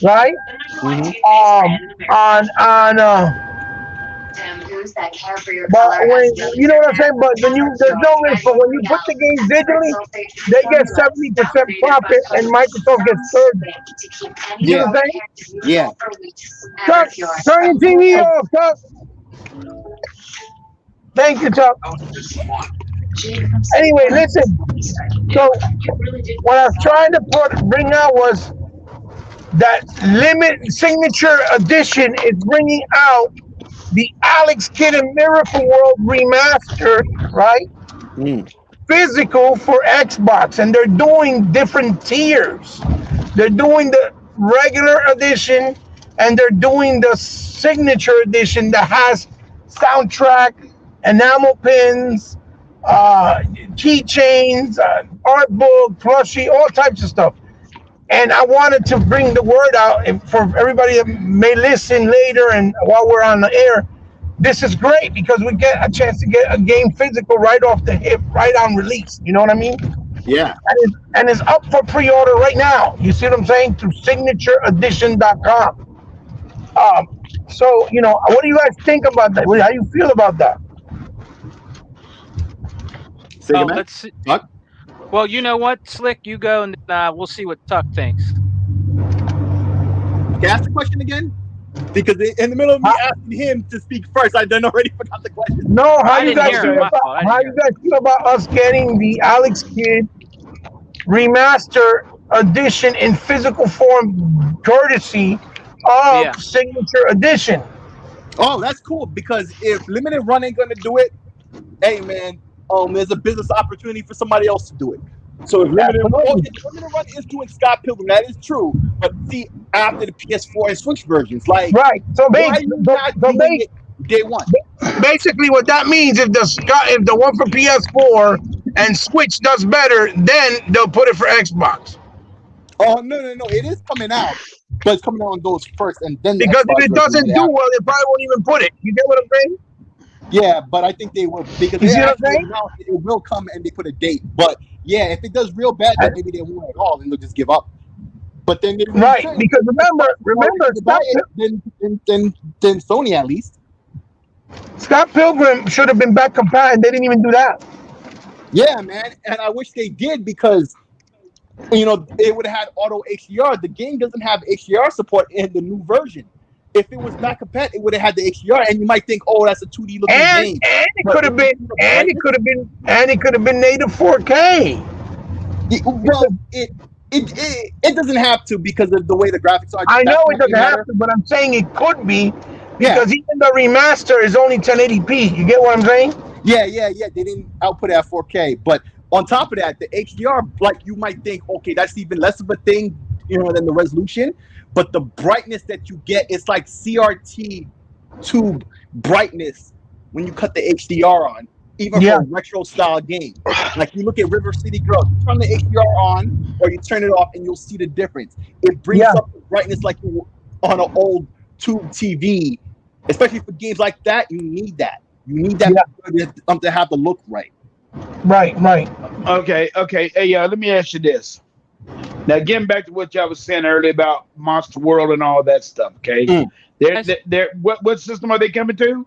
right on but when you know what I'm saying, but when there's no risk. But when you put the game digitally, they get 70% profit, and Microsoft gets 30. You know Yeah, what I'm saying? yeah. Chuck, turn your TV off, Chuck. Thank you, Chuck. Anyway, listen. So what I was trying to bring out was that Limit Signature Edition is bringing out the Alex Kidd and Miracle World remastered, right? Physical for Xbox, and they're doing different tiers. They're doing the regular edition, and they're doing the signature edition that has soundtrack, enamel pins, keychains, art book, plushie, all types of stuff. And I wanted to bring the word out for everybody that may listen later and while we're on the air. This is great because we get a chance to get a game physical right off the hip, right on release. You know what I mean? Yeah. And it's up for pre-order right now. You see what I'm saying? Through signatureedition.com. So, what do you guys think about that? How do you feel about that? Let's see. Tuck? Well, you know what, Slick, you go and we'll see what Tuck thinks. Can I ask the question again? Because in the middle of me asking him to speak first, I done already forgot the question. No, how you guys feel about us getting the Alex Kidd remaster edition in physical form, courtesy of Signature Edition? Oh, that's cool, because if Limited Run ain't gonna do it, hey man, there's a business opportunity for somebody else to do it. So if Limited Run is doing Scott Pilgrim, that is true. But see, after the PS4 and Switch versions, like right. So basically, day one. Basically, what that means, if the one for PS4 and Switch does better, then they'll put it for Xbox. Oh no! It is coming out, but it's coming out on those first, and then because if it doesn't do well, they probably won't even put it. You get what I'm saying? Yeah, but I think they will, because it will come and they put a date. But yeah, if it does real bad, then maybe they won't at all, and they'll just give up. But then because remember, then Sony at least. Scott Pilgrim should have been back compatible, and they didn't even do that. Yeah, man, and I wish they did, because it would have had auto HDR. The game doesn't have HDR support in the new version. If it was back compatible, it would have had the HDR, and you might think, "Oh, that's a 2D looking game." And it could have been native 4K. Well, it doesn't have to, because of the way the graphics are. I know it doesn't have to, but I'm saying it could be, because even the remaster is only 1080p. You get what I'm saying? Yeah. They didn't output it at 4K, but on top of that, the HDR, like, you might think, okay, that's even less of a thing, than the resolution. But the brightness that you get, it's like CRT tube brightness when you cut the HDR on, even for a retro style game. Like you look at River City Girls, you turn the HDR on or you turn it off, and you'll see the difference. It brings up the brightness like you on an old tube TV. Especially for games like that, you need that. You need that to have the look right. Right. Okay. Hey, let me ask you this. Now, getting back to what y'all was saying earlier about Monster World and all that stuff. Okay, what system are they coming to?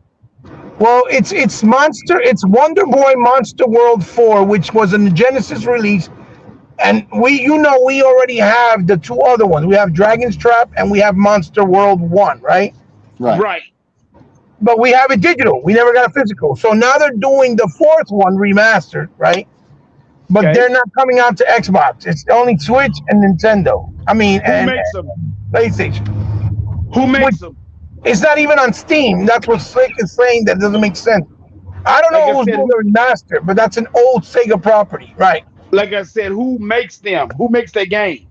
Well, it's Wonder Boy Monster World 4, which was in the Genesis release, and we already have the two other ones. We have Dragon's Trap and we have Monster World 1, right? Right. But we have it digital. We never got a physical. So now they're doing the fourth one remastered, right? But they're not coming out to Xbox. It's only Switch and Nintendo. I mean, who makes them? PlayStation. Who makes them? It's not even on Steam. That's what Slick is saying. That doesn't make sense. I don't know who's doing the remaster, but that's an old Sega property, right? Like I said, who makes them? Who makes their game?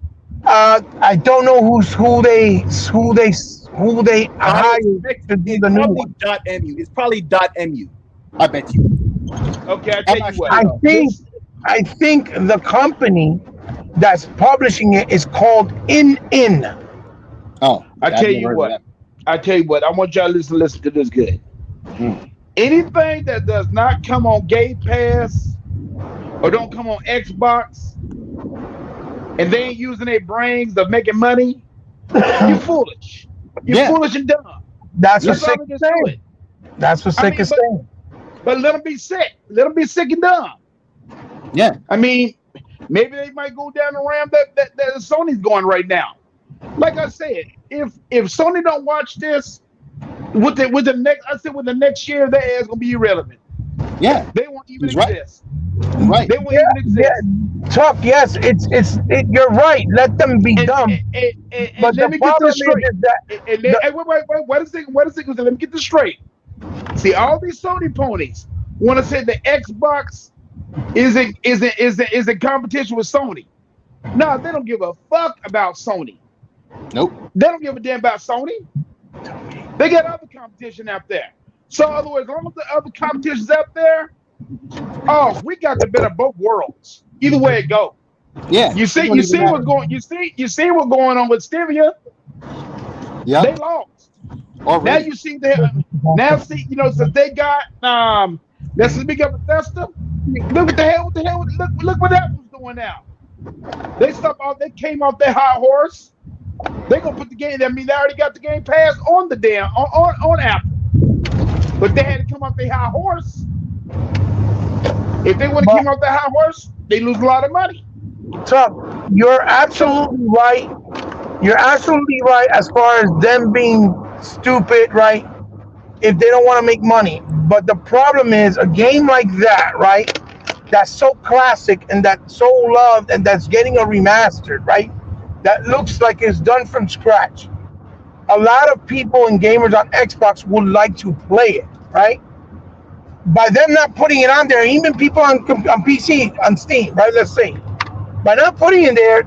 I don't know who they hired to do the new one. .mu. It's probably .mu. I bet you. Okay, I tell you what. I think the company that's publishing it is called In. Oh, I tell you what. I want y'all to listen to this good. Anything that does not come on Game Pass or don't come on Xbox, and they ain't using their brains of making money, you foolish. You're foolish and dumb. That's what Sick is saying. That's what Sick is saying. But let them be sick. Let them be sick and dumb. Yeah. I mean, maybe they might go down the ram that Sony's going right now. Like I said, if Sony don't watch this, with the next year, their ass gonna be irrelevant. Yeah. They won't even exist. Right. They won't even exist. Chuck, yes, you're right. Let them be dumb. But let me get this straight. Wait a second. Let me get this straight. See, all these Sony ponies want to say the Xbox is a competition with Sony. No, they don't give a fuck about Sony. Nope. They don't give a damn about Sony. They got other competition out there. So, in other words, as long as the other competition's out there, we got the better of both worlds. Either way it go. Yeah. You see what's going on with Stevia. Yeah. They lost. Already. Now you see since they got let's speak of Bethesda. Look what that was doing now. They came off their high horse. They gonna put the game. I mean, they already got the Game Pass on the damn on Apple, but they had to come off their high horse. If they would have came off their high horse, they lose a lot of money. So you're absolutely right. You're absolutely right as far as them being stupid, right? If they don't want to make money, but the problem is a game like that, right? That's so classic and that's so loved and that's getting a remastered, right? That looks like it's done from scratch. A lot of people and gamers on Xbox would like to play it, right? By them not putting it on there, even people on PC, on Steam, right? Let's say, by not putting it there,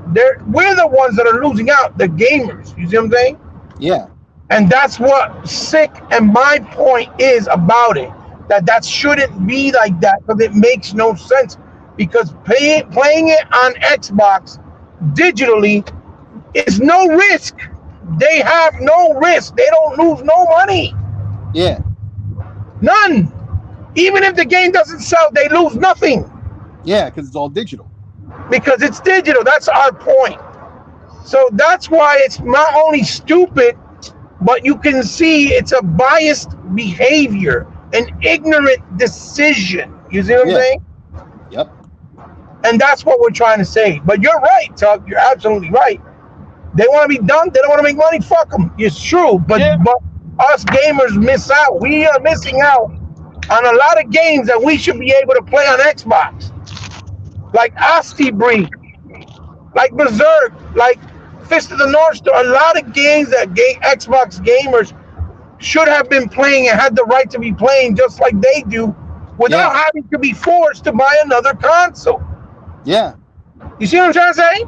we're the ones that are losing out, the gamers. You see what I'm saying? Yeah. And that's what Sick and my point is about it. That shouldn't be like that because it makes no sense. Because playing it on Xbox digitally is no risk. They have no risk. They don't lose no money. Yeah. None. Even if the game doesn't sell, they lose nothing. Yeah, because it's all digital. Because it's digital. That's our point. So that's why it's not only stupid, but you can see it's a biased behavior, an ignorant decision. You see what I'm saying? Yep. And that's what we're trying to say. But you're right, Tuck. You're absolutely right. They want to be dumb. They don't want to make money. Fuck them. It's true. But us gamers miss out. We are missing out on a lot of games that we should be able to play on Xbox. Like Asti Breed, like Berserk, like Fist of the North Star. A lot of games that Xbox gamers should have been playing and had the right to be playing just like they do without having to be forced to buy another console. Yeah. You see what I'm trying to say?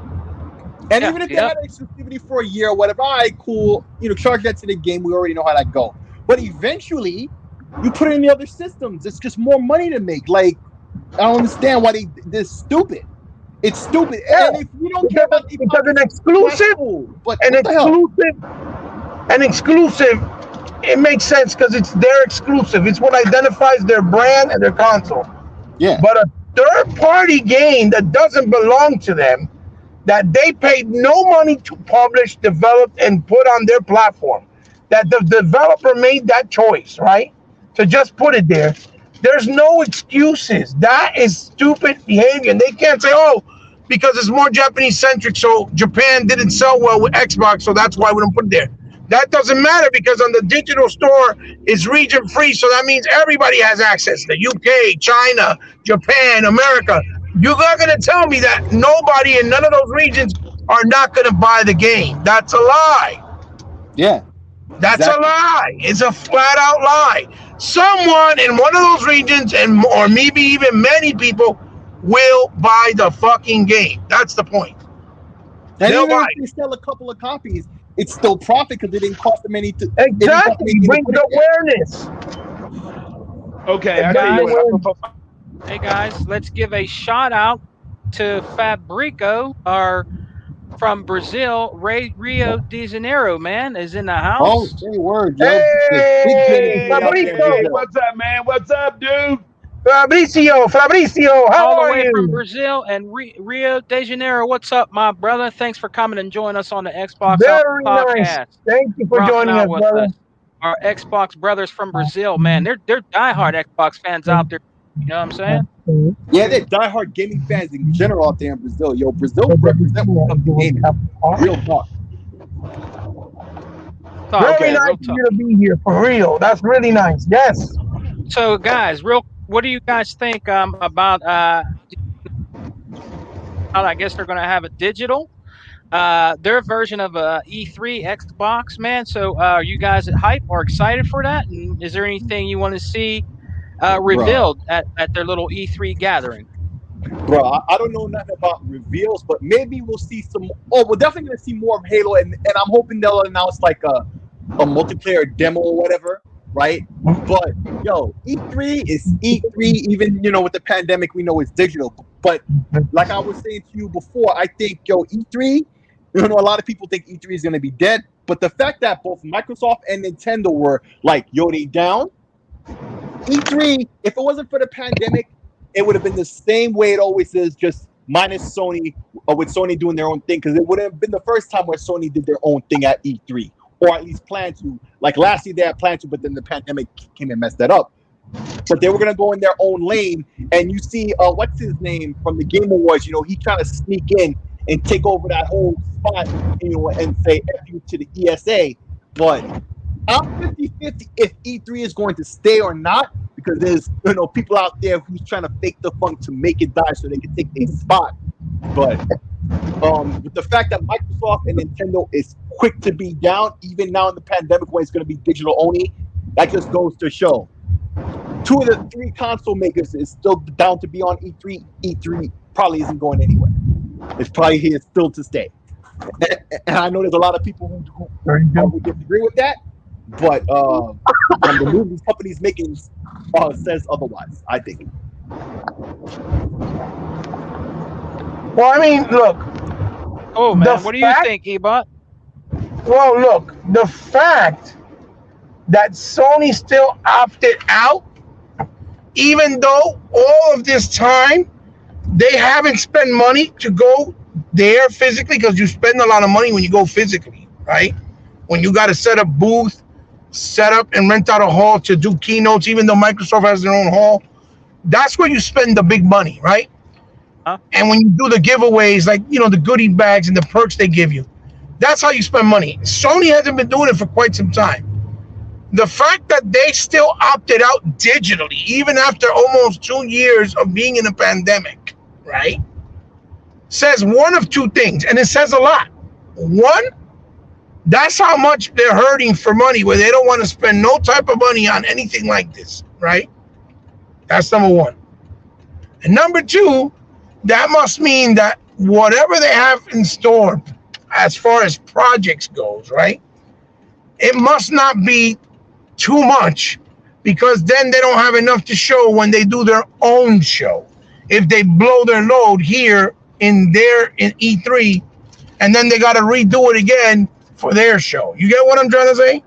And even if they had exclusivity for a year or whatever, all right, cool. Charge that to the game. We already know how that go. but eventually you put it in the other systems. It's just more money to make. Like, I don't understand why they're stupid. It's stupid. Yeah. And if you don't care about because an exclusive, but an exclusive, it makes sense because it's their exclusive. It's what identifies their brand and their console. Yeah. But a third-party game that doesn't belong to them, that they paid no money to publish, develop, and put on their platform, that the developer made that choice, right? To just put it there. There's no excuses. That is stupid behavior. And they can't say, oh, because it's more Japanese-centric, so Japan didn't sell well with Xbox, so that's why we don't put it there. That doesn't matter because on the digital store, it's region-free, so that means everybody has access. The UK, China, Japan, America. You're not going to tell me that nobody in none of those regions are not going to buy the game. That's a lie. Yeah. That's a lie. It's a flat-out lie. Someone in one of those regions, or maybe even many people, will buy the fucking game. That's the point. And even if they sell a couple of copies, it's still profit because it didn't cost them any. Exactly. Bring the awareness. Okay. Hey guys, let's give a shout out to Fabrico, our from Brazil, Rio de Janeiro, man, is in the house. Oh, say word, yo. Hey, Fabrico. What's up, man? What's up, dude? Fabricio, how are you? From Brazil and Rio de Janeiro. What's up, my brother? Thanks for coming and joining us on the Xbox Very podcast. Nice. Thank you for joining us, brother. Our Xbox brothers from Brazil, man, they're diehard Xbox fans out there. You know what I'm saying? Yeah, they're diehard gaming fans in general out there in Brazil. Yo, Brazil represents gaming. Real talk. Very nice of you to be here, for real. That's really nice. Yes. So, guys, what do you guys think about? I guess they're going to have a digital, their version of a E3 Xbox, man. So, are you guys hype or excited for that? And is there anything you want to see revealed at their little E3 gathering? Bro, I don't know nothing about reveals, but maybe we'll see some. Oh, we're definitely gonna see more of Halo, and I'm hoping they'll announce like a multiplayer demo or whatever, right? But yo, E3 is E3. Even with the pandemic, we know it's digital. But like I was saying to you before, I think E3. A lot of people think E3 is gonna be dead, but the fact that both Microsoft and Nintendo were like, yo, they down. E3, if it wasn't for the pandemic, it would have been the same way it always is, just minus Sony, or with Sony doing their own thing, because it would have been the first time where Sony did their own thing at E3, or at least planned to. Like last year they had planned to, but then the pandemic came and messed that up. But they were going to go in their own lane, and you see, what's his name from the Game Awards, he trying to sneak in and take over that whole spot, and say F you to the ESA, but I'm 50-50 if E3 is going to stay or not, because there's people out there who's trying to fake the funk to make it die so they can take their spot. But with the fact that Microsoft and Nintendo is quick to be down, even now in the pandemic when it's going to be digital only, that just goes to show. 2 of the 3 console makers is still down to be on E3. E3 probably isn't going anywhere. It's probably here still to stay. And I know there's a lot of people who disagree with that. But the movies companies making says otherwise, I think. Well, I mean, look. Oh man, what do you think, Ebot? Well, look, the fact that Sony still opted out, even though all of this time they haven't spent money to go there physically, because you spend a lot of money when you go physically, right? When you got to set up booth, set up and rent out a hall to do keynotes, even though Microsoft has their own hall, that's where you spend the big money, right? And when you do the giveaways, like, the goodie bags and the perks they give you, that's how you spend money. Sony hasn't been doing it for quite some time. The fact that they still opted out digitally, even after almost 2 years of being in a pandemic, right, says one of 2 things, and it says a lot. One, that's how much they're hurting for money, where they don't want to spend no type of money on anything like this, right? That's number 1. And number 2, that must mean that whatever they have in store as far as projects goes, right, it must not be too much, because then they don't have enough to show when they do their own show. If they blow their load here in E3, and then they got to redo it again for their show. You get what I'm trying to say?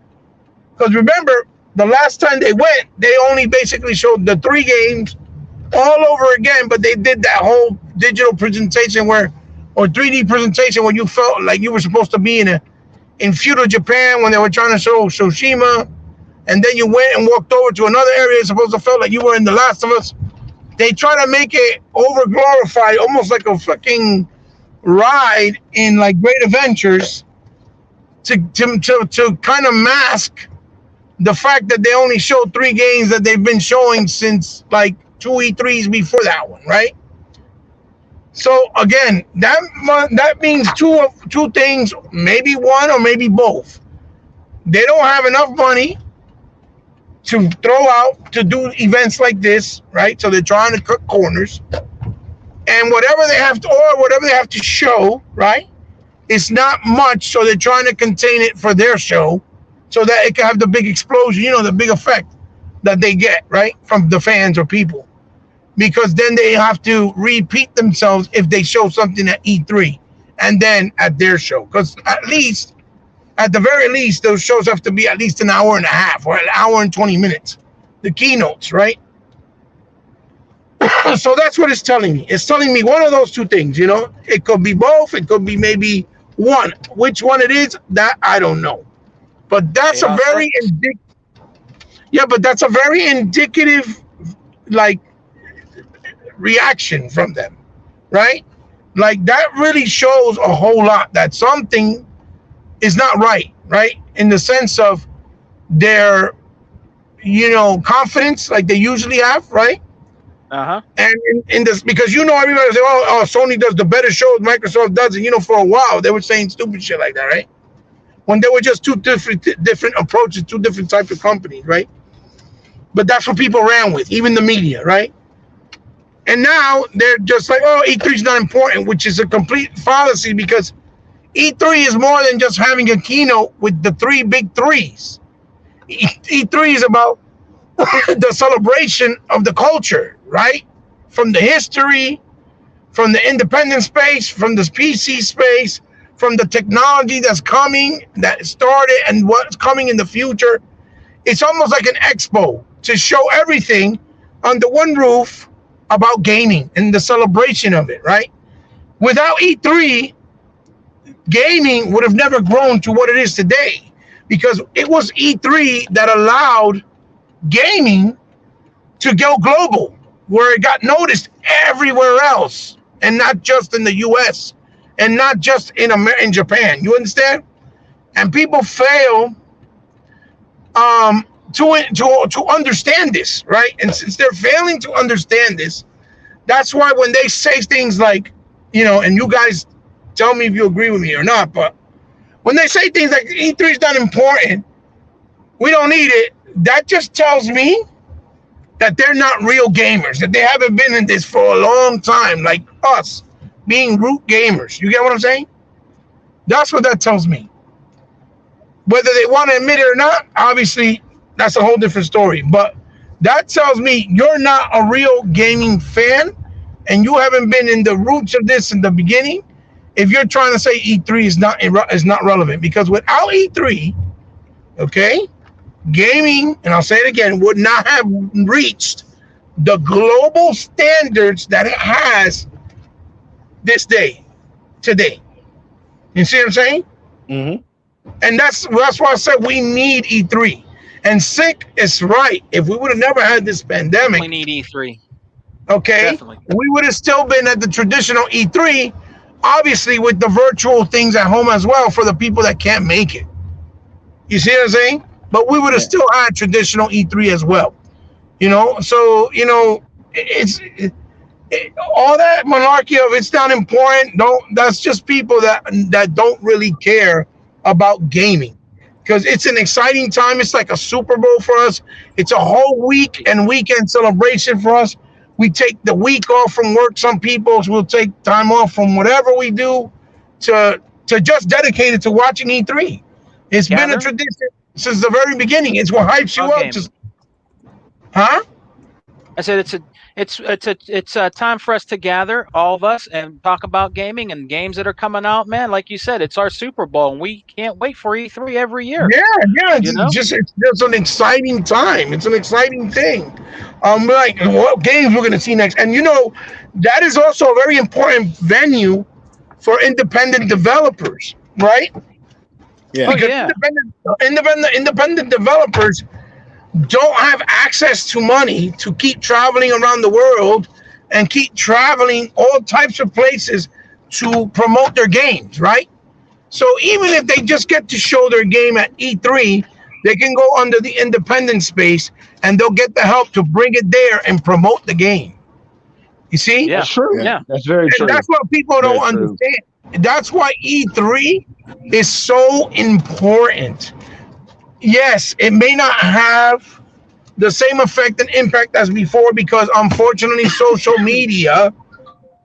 Because remember, the last time they went, they only basically showed the 3 games all over again, but they did that whole digital presentation or 3D presentation where you felt like you were supposed to be in feudal Japan when they were trying to show Tsushima, and then you went and walked over to another area. It's supposed to feel like you were in The Last of Us. They try to make it over glorified, almost like a fucking ride in like Great Adventures, to kind of mask the fact that they only showed 3 games that they've been showing since like 2 E3s before that one, right? So again, that means two things, maybe one or maybe both. They don't have enough money to throw out to do events like this, right? So they're trying to cut corners, and whatever they have to show, right, it's not much. So they're trying to contain it for their show, so that it can have the big explosion, the big effect that they get, right, from the fans or people. Because then they have to repeat themselves if they show something at E3 and then at their show. Because at the very least, those shows have to be at least an hour and a half or an hour and 20 minutes. The keynotes, right? So that's what it's telling me. It's telling me one of those 2 things, It could be both. It could be maybe one. Which one it is, that I don't know. But that's a very indicative, like, reaction from them, right? Like, that really shows a whole lot that something is not right in the sense of their confidence, like they usually have, right? And in this, because everybody say, oh, Sony does the better shows, Microsoft doesn't. For a while they were saying stupid shit like that, right? When they were just 2 different approaches, 2 different types of companies, right? But that's what people ran with, even the media, right? And now they're just like, oh, E3 is not important, which is a complete fallacy, because E3 is more than just having a keynote with the 3 big 3s. E3 is about the celebration of the culture, right? From the history, from the independent space, from the PC space, from the technology that's coming, that started, and what's coming in the future. It's almost like an expo to show everything under one roof about gaming and the celebration of it, right? Without E3, gaming would have never grown to what it is today, because it was E3 that allowed gaming to go global, where it got noticed everywhere else, and not just in the US, and not just in Japan. You understand? And people fail to understand this, right? And since they're failing to understand this, that's why when they say things like, and you guys tell me if you agree with me or not, but when they say things like E3 is not important, we don't need it, that just tells me that they're not real gamers, that they haven't been in this for a long time, like us being root gamers. You get what I'm saying? That's what that tells me. Whether they want to admit it or not, obviously, that's a whole different story. But that tells me you're not a real gaming fan, and you haven't been in the roots of this in the beginning, if you're trying to say E3 is not relevant. Because without E3, okay, gaming, and I'll say it again, would not have reached the global standards that it has today. You see what I'm saying? Mm-hmm. And that's why I said we need E3. And Sick is right. If we would have never had this pandemic, We need E3. okay, Definitely. we would have still been at the traditional E3, obviously with the virtual things at home as well for the people that can't make it. You see what I'm saying? But we would have still had traditional E3 as well. So it's all that monarchy of it's not important. That's just people that don't really care about gaming. Because it's an exciting time. It's like a Super Bowl for us. It's a whole week and weekend celebration for us. We take the week off from work. Some people will take time off from whatever we do to just dedicate it to watching E3. It's been a tradition. since the very beginning. It's what hypes you up. Just, huh? I said it's a time for us to gather, all of us, and talk about gaming and games that are coming out, man. Like you said, it's our Super Bowl, and we can't wait for E3 every year. Yeah. It's just an exciting time. It's an exciting thing. Like what games we're gonna see next, and that is also a very important venue for independent developers, right? Yeah. Oh, Because yeah. independent developers don't have access to money to keep traveling around the world and keep traveling all types of places to promote their games, right? So even if they just get to show their game at E3, they can go under the independent space and they'll get the help to bring it there and promote the game. You see? Yeah. That's true. Yeah. That's very true. And that's what people don't Very true. understand. That's why E3 is so important. Yes, it may not have the same effect and impact as before because unfortunately social media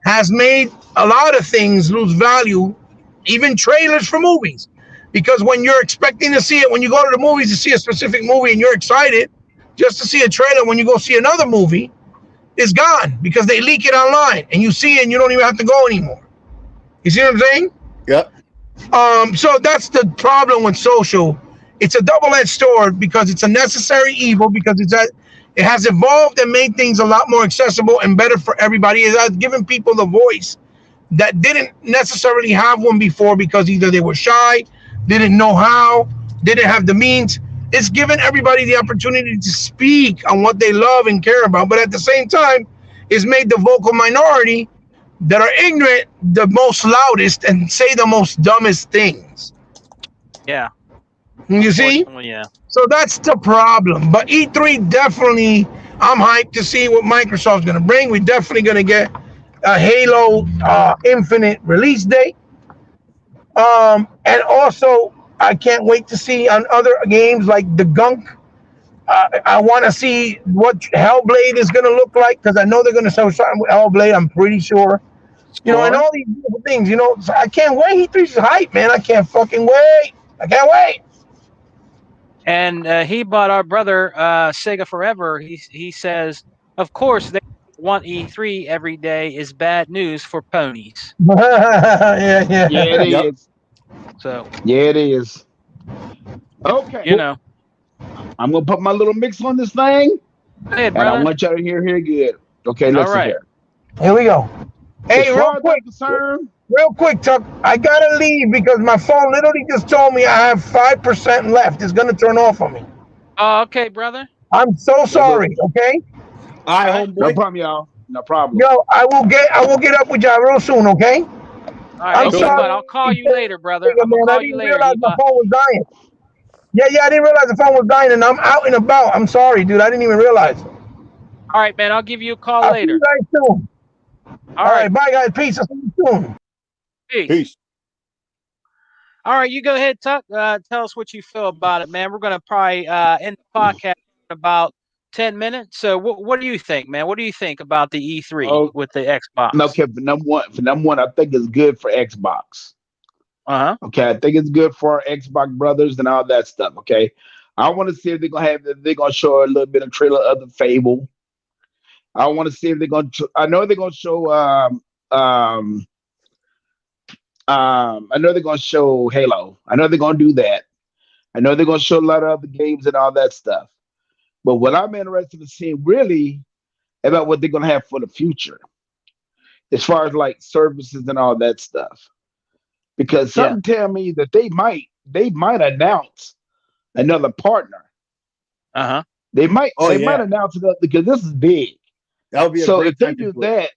has made a lot of things lose value, even trailers for movies. Because when you're expecting to see it, when you go to the movies to see a specific movie and you're excited just to see a trailer, when you go see another movie, it's gone because they leak it online and you see it and you don't even have to go anymore. You see what I'm saying? Yep. So that's the problem with social. It's a double-edged sword because it's a necessary evil because it has evolved and made things a lot more accessible and better for everybody. It has given people the voice that didn't necessarily have one before because either they were shy, didn't know how, didn't have the means. It's given everybody the opportunity to speak on what they love and care about, but at the same time, it's made the vocal minority that are ignorant the most loudest and say the most dumbest things. Yeah. You see? Yeah. So that's the problem. But E3 definitely, I'm hyped to see what Microsoft's going to bring. We're definitely going to get a Halo Infinite release date. And also, I can't wait to see on other games like the Gunk. I want to see what Hellblade is going to look like because I know they're going to show something with Hellblade. I'm pretty sure. And all these different things. So I can't wait. E3's hype, man. I can't fucking wait. I can't wait. And he bought our brother Sega Forever. He says, of course, they want E3 every day is bad news for ponies. Yeah, it Yep. is. So Yeah, it is. Okay. I'm gonna put my little mix on this thing, Go ahead, and I brother. want y'all to hear good. Okay, listen right. here. Here we go. Hey, As real far as quick, I'm concerned, Tuck. I gotta leave because my phone literally just told me I have 5% left. It's gonna turn off on me. Oh, okay, brother. I'm so sorry. Okay. All right, Right. no homeboy. problem, y'all. No problem. Yo, I will get up with y'all real soon. Okay. All right, I'm hey, sorry. But I'll call you later, brother. I'm Man, gonna I call you didn't later. realize my Ebot. phone was dying. Yeah, I didn't realize the phone was dying, and I'm out and about. I'm sorry, dude. I didn't even realize. All right, man. I'll give you a call I'll see later. you guys soon. All right. Bye, guys. Peace. I'll see you soon. Peace. Peace. All right, you go ahead, Tuck. Tell us what you feel about it, man. We're gonna probably end the podcast in about 10 minutes. So, what do you think, man? What do you think about the E3 with the Xbox? Okay, for number one, I think it's good for Xbox. Okay, I think it's good for our Xbox brothers and all that stuff. Okay, I want to see if they're gonna show a little bit of trailer of the Fable. I want to see if they're gonna. I know they're gonna show. I know they're gonna show Halo. I know they're gonna do that. I know they're gonna show a lot of other games and all that stuff. But what I'm interested in seeing really about what they're gonna have for the future, as far as like services and all that stuff. Because something tell me that they might announce another partner. They might announce another because this is big. That would be so if they do that,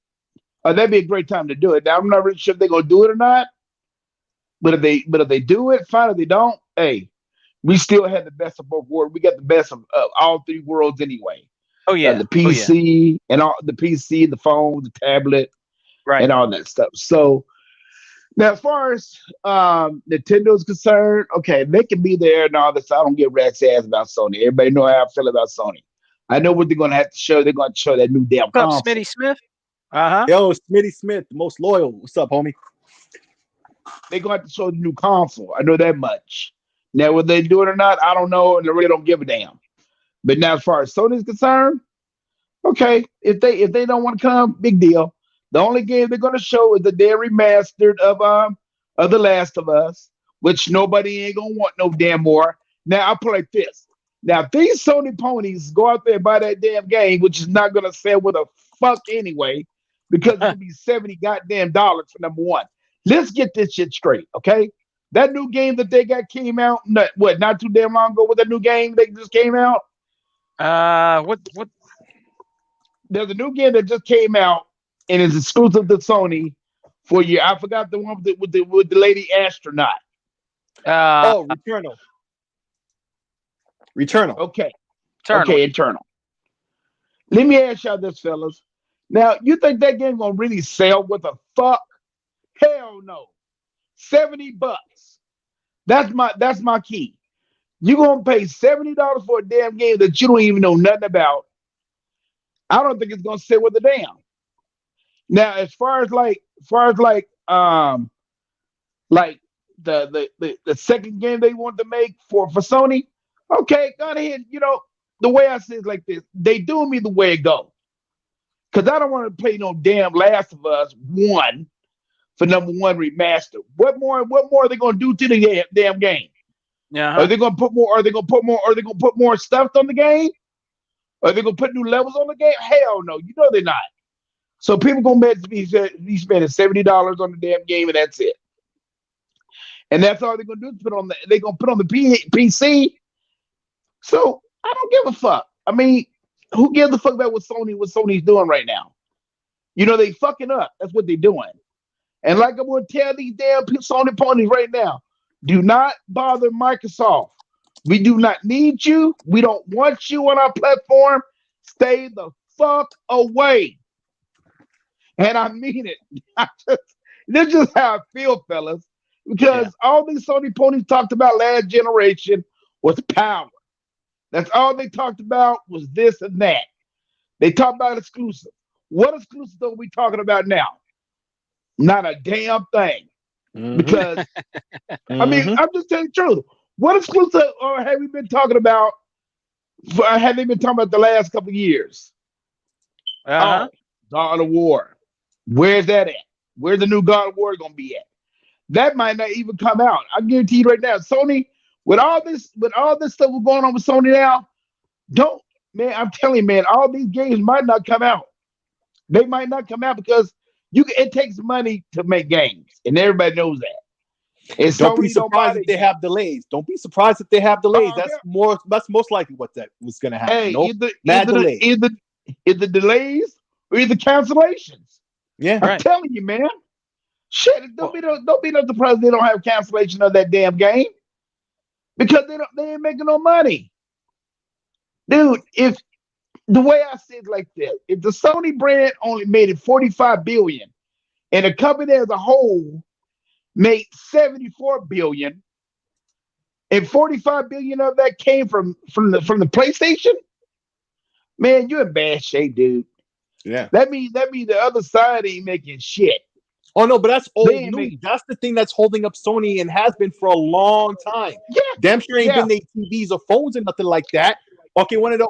that'd be a great time to do it. Now I'm not really sure if they're gonna do it or not. But if they do it, fine. If they don't, hey, we still have the best of both worlds. We got the best of all three worlds anyway. Oh yeah, the PC and all the PC, the phone, the tablet, right, and all that stuff. So now, as far as Nintendo's concerned, okay, they can be there and all this. I don't give rat's ass about Sony. Everybody know how I feel about Sony. I know what they're gonna have to show. They're gonna show that new damn console. What's up, Smitty Smith? Yo, Smitty Smith, the most loyal. What's up, homie? They're gonna have to show the new console. I know that much. Now, whether they do it or not, I don't know, and I really don't give a damn. But now, as far as Sony's concerned, okay, if they don't want to come, big deal. The only game they're going to show is the damn remastered of The Last of Us, which nobody ain't gonna want no damn more. Now I play this. Now if these Sony ponies go out there and buy that damn game, which is not gonna sell with a fuck anyway, because it'll be $70 goddamn dollars for number one. Let's get this shit straight, okay? That new game that they got came out, not too damn long ago. With that new game that just came out? What? There's a new game that just came out and is exclusive to Sony for a year. I forgot the one with the lady astronaut. Returnal. Okay. Eternal. Okay, Eternal. Let me ask y'all this, fellas. Now, you think that game gonna really sell? What the fuck? Hell no. $70. That's my key. You gonna pay $70 for a damn game that you don't even know nothing about. I don't think it's gonna sell with a damn. Now, as far as the second game they want to make for Sony, okay, go ahead. You know, the way I say it like this, they do me the way it go. Cause I don't want to play no damn Last of Us 1 for number one remaster. What more are they gonna do to the damn game? Yeah. Are they gonna put more? Are they gonna put more stuff on the game? Are they gonna put new levels on the game? Hell no, you know they're not. So people gonna be spending $70 on the damn game, and that's it. And that's all they're gonna do is they're gonna put on the PC. So I don't give a fuck. I mean, who gives a fuck about what Sony's doing right now? You know, they fucking up. That's what they're doing. And like I'm gonna tell these damn Sony ponies right now, do not bother Microsoft. We do not need you. We don't want you on our platform. Stay the fuck away. And I mean it. This is just how I feel, fellas. Because all these Sony ponies talked about last generation was power. That's all they talked about was this and that. They talked about exclusive. What exclusive are we talking about now? Not a damn thing. Mhm. Because I mean, I'm just telling the truth. What exclusive or have we been talking about? Have they been talking about the last couple of years? Uh-huh. Oh, God of War. Where's that at? Where's the new God of War gonna be at? That might not even come out. I guarantee you right now, Sony, with all this stuff going on with Sony now, I'm telling you, man, all these games might not come out. They might not come out because it takes money to make games, and everybody knows that. And Don't be Sony surprised if they have delays. Don't be surprised if they have delays. That's most likely what that was going to happen. Hey, delays. Either delays or either cancellations. Yeah, I'm telling you, man. Shit, don't be no surprised they don't have cancellation of that damn game because they ain't making no money, dude. If the way I see it like this, if the Sony brand only made it $45 billion, and the company as a whole made $74 billion, and $45 billion of that came from the PlayStation, man, you're in bad shape, dude. Yeah. That means the other side ain't making shit. Oh no, but that's old news. That's the thing that's holding up Sony and has been for a long time. Yeah. Damn sure ain't been their TVs or phones or nothing like that. Okay, one of the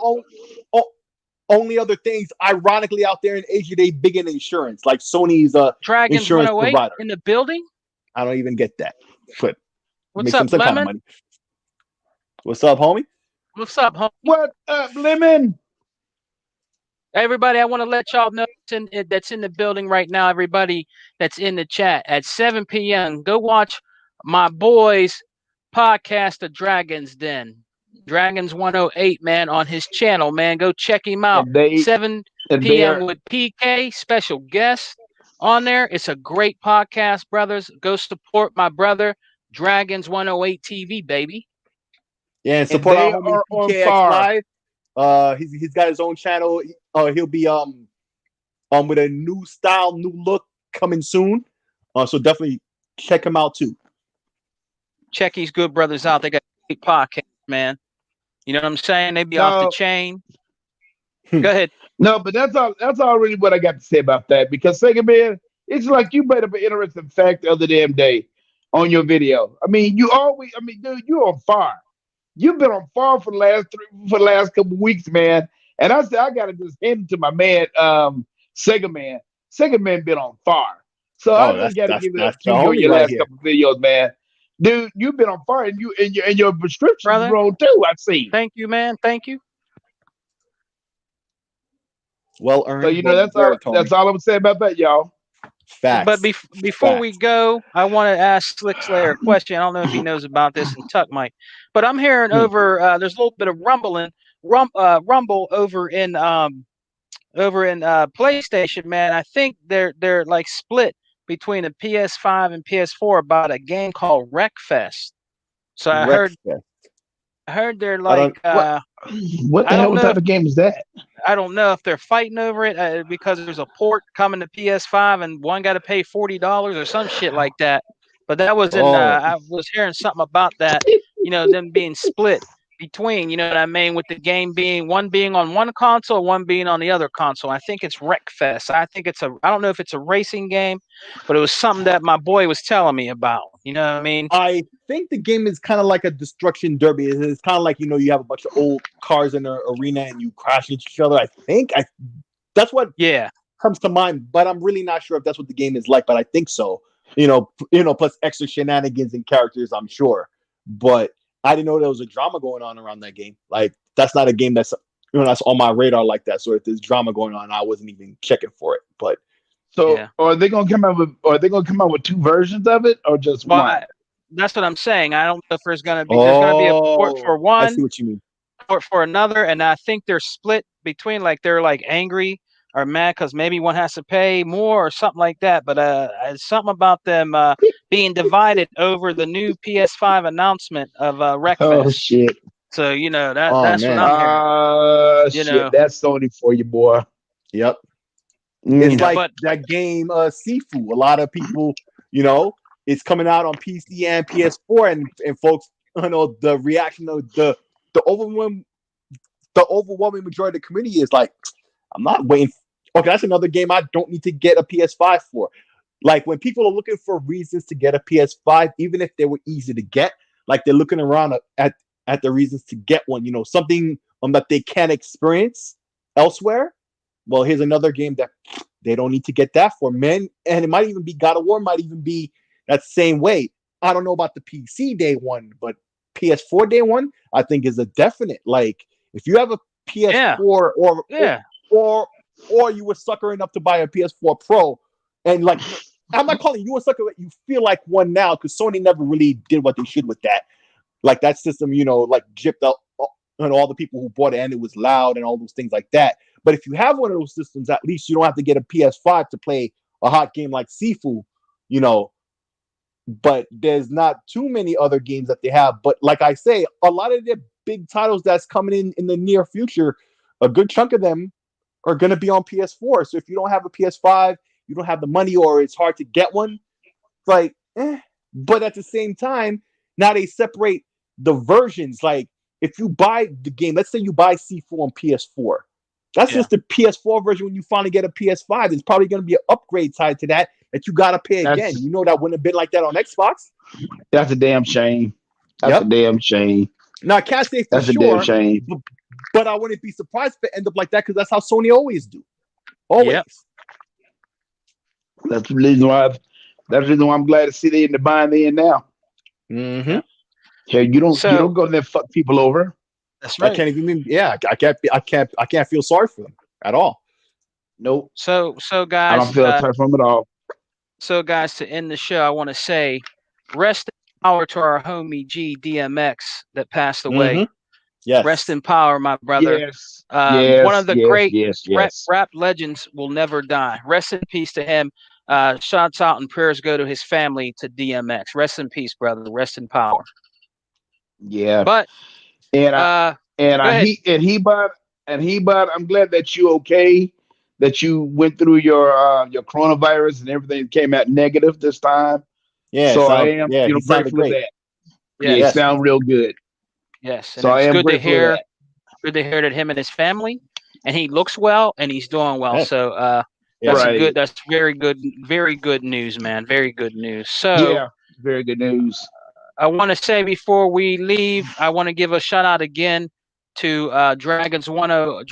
only other things, ironically, out there in Asia, they big in insurance, like Sony's Dragons insurance 108 provider. in the building. I don't even get that. But what's up, Lemon? Kind of money. What's up, homie? What's up, homie? What up, Lemon? Everybody, I want to let y'all know that's in the building right now. Everybody that's in the chat at 7 p.m. Go watch my boys' podcast, The Dragons Den. Dragons 108, man, on his channel, man. Go check him out. 7 p.m. with PK, special guest on there. It's a great podcast, brothers. Go support my brother, Dragons 108 TV, baby. Yeah, and support our homie PKX Live. He's got his own channel. He'll be with a new style, new look coming soon. So definitely check him out too. Check these good brothers out. They got a great podcast, man. You know what I'm saying? They be off the chain. Go ahead. No, but that's all really what I got to say about that. Because second man, it's like you made up an interesting fact the other damn day. on your video. I mean, dude, you're on fire. You've been on fire for the last couple weeks, man. And I said I gotta just hand it to my man, Sega Man. Sega Man been on fire. So I just gotta give it up to you on your last couple videos, man. Dude, you've been on fire, and your prescriptions roll too. I see. Thank you, man. Thank you. Well earned. So that's all I'm saying about that, y'all. Facts. But before we go, I want to ask Slick Slayer a question. I don't know if he knows about this, and Tuck might. But I'm hearing over there's a little bit of rumble over in PlayStation, man. I think they're like split between the PS5 and PS4 about a game called Wreckfest. So I heard they're like what the hell type of game is that? I don't know if they're fighting over it because there's a port coming to PS5 and one got to pay $40 or some shit like that. But that was I was hearing something about that, them being split between, you know what I mean, with the game being one being on one console, one being on the other console. I think it's Wreckfest. I don't know if it's a racing game, but it was something that my boy was telling me about. You know what I mean? I think the game is kind of like a destruction derby. It's kind of like, you have a bunch of old cars in an arena and you crash into each other. That's what comes to mind, but I'm really not sure if that's what the game is like, but I think so. Plus extra shenanigans and characters, I'm sure. But I didn't know there was a drama going on around that game. Like, that's not a game that's on my radar like that. So if there's drama going on, I wasn't even checking for it. But are they gonna come out with two versions of it or just one? That's what I'm saying. I don't know if there's gonna be a port for one. I see what you mean. Port for another, and I think they're split between they're angry or mad because maybe one has to pay more or something like that. But something about them being divided over the new PS5 announcement of Wreckfest. Oh shit! So that's what I'm hearing. Shit, that's Sony for you, boy. Yep. It's like that game Sifu. A lot of people, it's coming out on PC and PS4, and folks, the reaction of the overwhelming majority of the community is like, I'm not waiting. Okay, that's another game I don't need to get a PS5 for. Like, when people are looking for reasons to get a PS5, even if they were easy to get, like, they're looking around at the reasons to get one, something that they can't experience elsewhere. Well, here's another game that they don't need to get that for, man. And it might even be God of War, might even be that same way. I don't know about the PC day one, but PS4 day one, I think is a definite. Like, if you have a PS4 or you were sucker enough to buy a PS4 Pro, and like, I'm not calling you a sucker, but you feel like one now because Sony never really did what they should with that. Like, that system, gypped out all the people who bought it, and it was loud and all those things like that. But if you have one of those systems, at least you don't have to get a PS5 to play a hot game like Sifu, But there's not too many other games that they have. But like I say, a lot of their big titles that's coming in the near future, a good chunk of them are going to be on PS4. So if you don't have a PS5, you don't have the money, or it's hard to get one, it's like, But at the same time, now they separate the versions. Like, if you buy the game, let's say you buy Sifu on PS4, that's just the PS4 version. When you finally get a PS5, there's probably going to be an upgrade tied to that you got to pay again. That wouldn't have been like that on Xbox. That's a damn shame. That's a damn shame. Now, I can't say for sure. That's a damn shame. But I wouldn't be surprised if it ended up like that, because that's how Sony always do. Always. Yep. That's the reason why I'm glad to see they in the bind they in now. Mm-hmm. Yeah, you don't go there and fuck people over. That's right. I can't even. Yeah, I can't feel sorry for them at all. Nope. So guys, I don't feel sorry for them at all. So guys, to end the show, I want to say, rest in power to our homie GDMX that passed away. Mm-hmm. Yes. Rest in power, my brother. Yes. One of the great rap legends will never die. Rest in peace to him. Shouts out and prayers go to his family, to DMX. Rest in peace, brother. Rest in power. Yeah. But I'm glad that you okay, that you went through your coronavirus and everything came out negative this time. Yeah. So I am grateful for that. Yeah, it sound real good. Yes. And so I am good to hear. That. Good to hear that him and his family, and he looks well and he's doing well. Yeah. So that's very good news, man. Very good news. So Very good news. I want to say before we leave, I want to give a shout out again to Dragons 108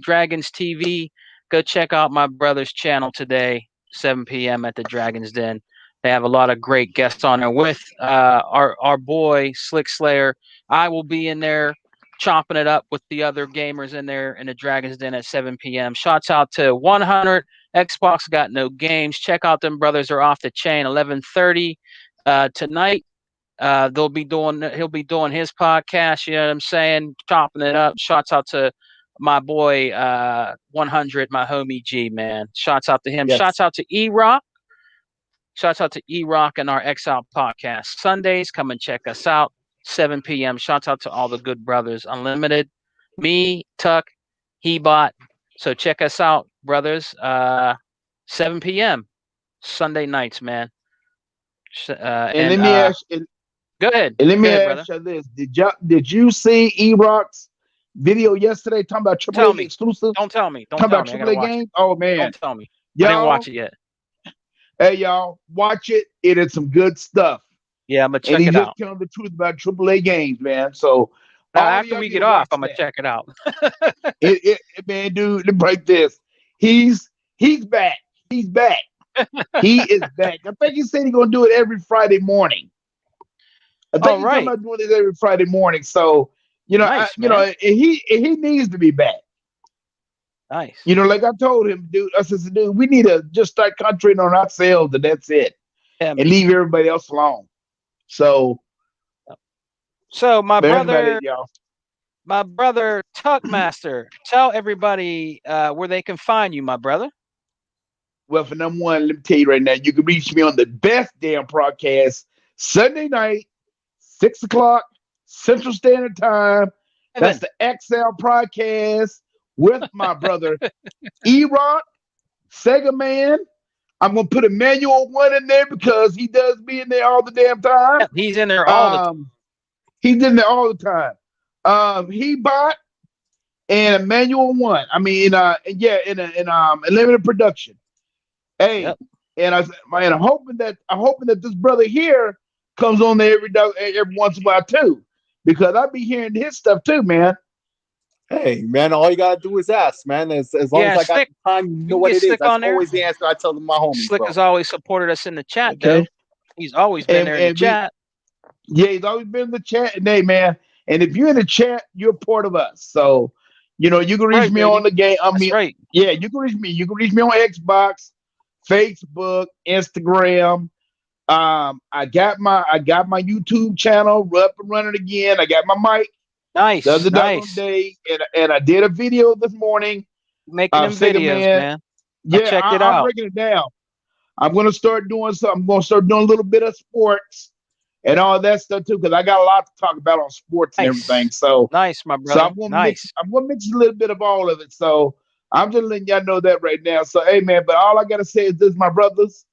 Dragons TV. Go check out my brother's channel today, 7 p.m. at the Dragons Den. They have a lot of great guests on there with our boy Slick Slayer. I will be in there chopping it up with the other gamers in there in the Dragons Den at 7 p.m. Shouts out to 100 Xbox Got No Games. Check out them brothers. Are off the chain. 11:30 tonight. He'll be doing his podcast. You know what I'm saying? Chopping it up. Shouts out to my boy 100, my homie G, man. Shouts out to him. Yes. Shouts out to E-Rock. Shouts out to E-Rock and our Exile podcast. Sundays, come and check us out. 7 p.m. Shouts out to all the good brothers. Unlimited, me, Tuck, Hebot. So check us out, brothers. 7 p.m. Sunday nights, man. And let me ask. Go ahead. And let me brother. ask you this: Did you see E-Rock's video yesterday talking about AAA exclusive? Don't tell me. Don't talking tell about me. AAA games. Oh man! Don't tell me. Y'all, I didn't watch it yet. Hey y'all, watch it. It is some good stuff. Yeah, I'm gonna check and he's it just out. telling the truth about AAA games, man. So after we get off, I'm gonna check it out. Man, dude, like this. He's back. He's back. He is back. I think he said he's gonna do it every Friday morning. I think he's talking about doing it every Friday morning. So nice, and he needs to be back. Nice. Like I told him, dude. I said, dude, we need to just start concentrating on ourselves, and that's it, and leave everybody else alone. So my brother, y'all. My brother Tuckmaster, tell everybody where they can find you, my brother. Well, for number one, let me tell you right now, you can reach me on the best damn broadcast Sunday night, 6 o'clock Central Standard Time. That's the XL broadcast with my brother E-Rock, Sega Man. I'm gonna put Emmanuel One in there because he does be in there all the damn time. He's in there all the time. He's in there all the time. Hebot and Emmanuel One. I mean, in limited production. Hey, and I'm hoping that this brother here comes on there every once in a while too, because I be hearing his stuff too, man. Hey, man, all you gotta do is ask, man. As long as I got the time, you know what it is. That's always the answer I tell my homies. Slick has always supported us in the chat, though. He's always been there in the chat. Yeah, he's always been in the chat. And hey, man, and if you're in the chat, you're part of us. So, you can reach me on the game. Yeah, you can reach me. You can reach me on Xbox, Facebook, Instagram. I got my YouTube channel up and running again. I got my mic. Nice. The other day, and I did a video this morning. Making them videos, man. Yeah, checked it I'm out. breaking it down. I'm gonna start doing something. I'm gonna start doing a little bit of sports and all that stuff too, because I got a lot to talk about on sports and everything. So nice, my brother. So I'm gonna mix a little bit of all of it. So I'm just letting y'all know that right now. So hey, man, but all I gotta say is this, my brothers.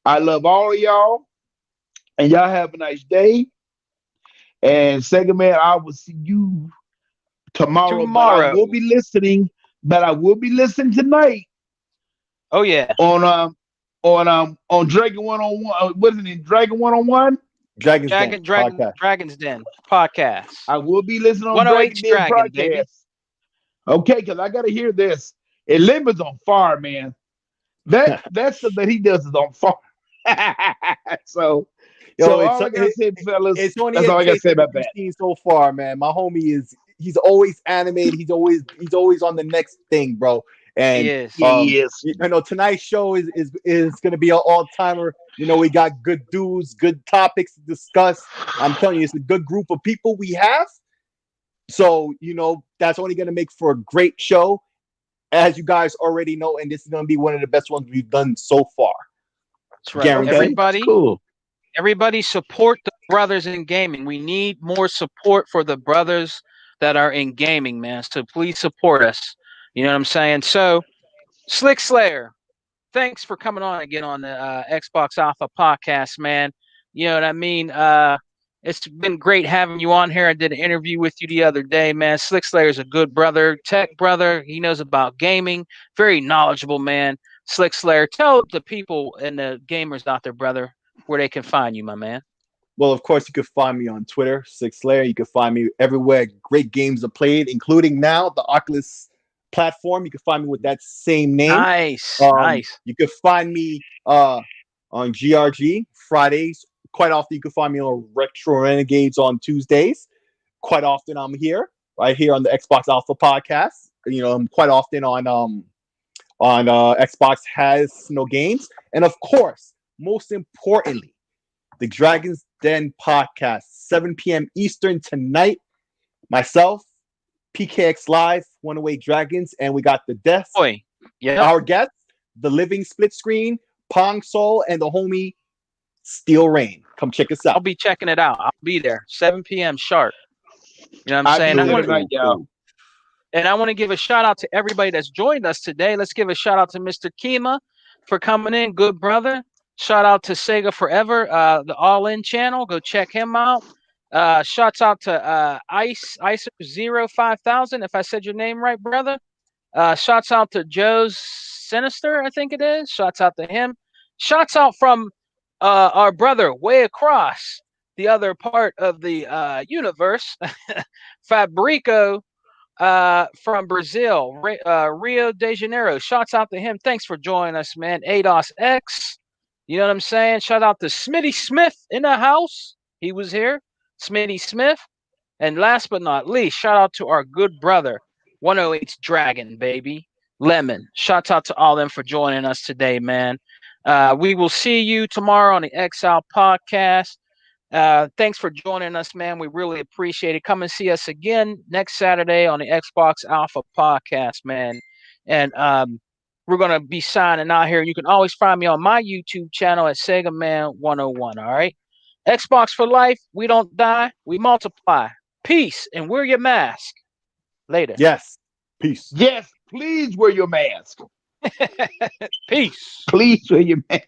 I love all of y'all, and y'all have a nice day. And Sega Man, I will see you tomorrow. But I will be listening. But I will be listening tonight. Oh yeah. On Dragon 101. What is it? Dragon 101. Dragon's Den podcast. I will be listening on 108 Dragon podcast. Baby. Okay, because I gotta hear this. Limba's on fire, man. That stuff that he does is on fire. So all I gotta say, fellas, it's only that's all I gotta say about that. So far, man, my homie he's always animated. He's always on the next thing, bro. And he is. Tonight's show is gonna be an all-timer. We got good dudes, good topics to discuss. I'm telling you, it's a good group of people we have. So that's only gonna make for a great show, as you guys already know. And this is gonna be one of the best ones we've done so far. That's right. Everybody support the brothers in gaming. We need more support for the brothers that are in gaming, man. So please support us. You know what I'm saying? So, Slick Slayer, thanks for coming on again on the Xbox Alpha podcast, man. You know what I mean? It's been great having you on here. I did an interview with you the other day, man. Slick Slayer is a good brother, tech brother. He knows about gaming. Very knowledgeable, man. Slick Slayer, tell the people and the gamers out there, brother, where they can find you, my man. Well, of course, you can find me on Twitter, Six Slayer. You can find me everywhere great games are played, including now the Oculus platform. You can find me with that same name. Nice. You can find me on GRG Fridays. Quite often, you can find me on Retro Renegades on Tuesdays. Quite often, I'm here, right here on the Xbox Alpha podcast. I'm quite often on Xbox Has No Games, and of course, most importantly, the Dragon's Den podcast, 7 p.m. Eastern tonight. Myself, PKX Live, 108 Dragons, and we got the death. Our guests, the Living Split Screen, Pong Soul, and the homie Steel Rain. Come check us out. I'll be checking it out. I'll be there, 7 p.m. sharp. You know what I'm saying? And I want to give a shout out to everybody that's joined us today. Let's give a shout out to Mr. Kima for coming in. Good brother. Shout out to Sega Forever, the All In channel. Go check him out. Shouts out to Icer05000, if I said your name right, brother. Shouts out to Joe's Sinister, I think it is. Shouts out to him. Shouts out from our brother way across the other part of the universe, Fabrico from Brazil, Rio de Janeiro. Shouts out to him. Thanks for joining us, man. ADOS X. You know what I'm saying? Shout out to Smitty Smith in the house. He was here. Smitty Smith. And last but not least, shout out to our good brother, 108's Dragon, baby. Lemon. Shouts out to all them for joining us today, man. We will see you tomorrow on the Exile podcast. Thanks for joining us, man. We really appreciate it. Come and see us again next Saturday on the Xbox Alpha podcast, man. And we're going to be signing out here. You can always find me on my YouTube channel at Sega Man 101. All right. Xbox for life. We don't die. We multiply. Peace and wear your mask. Later. Yes. Peace. Yes. Please wear your mask. Peace. Please wear your mask.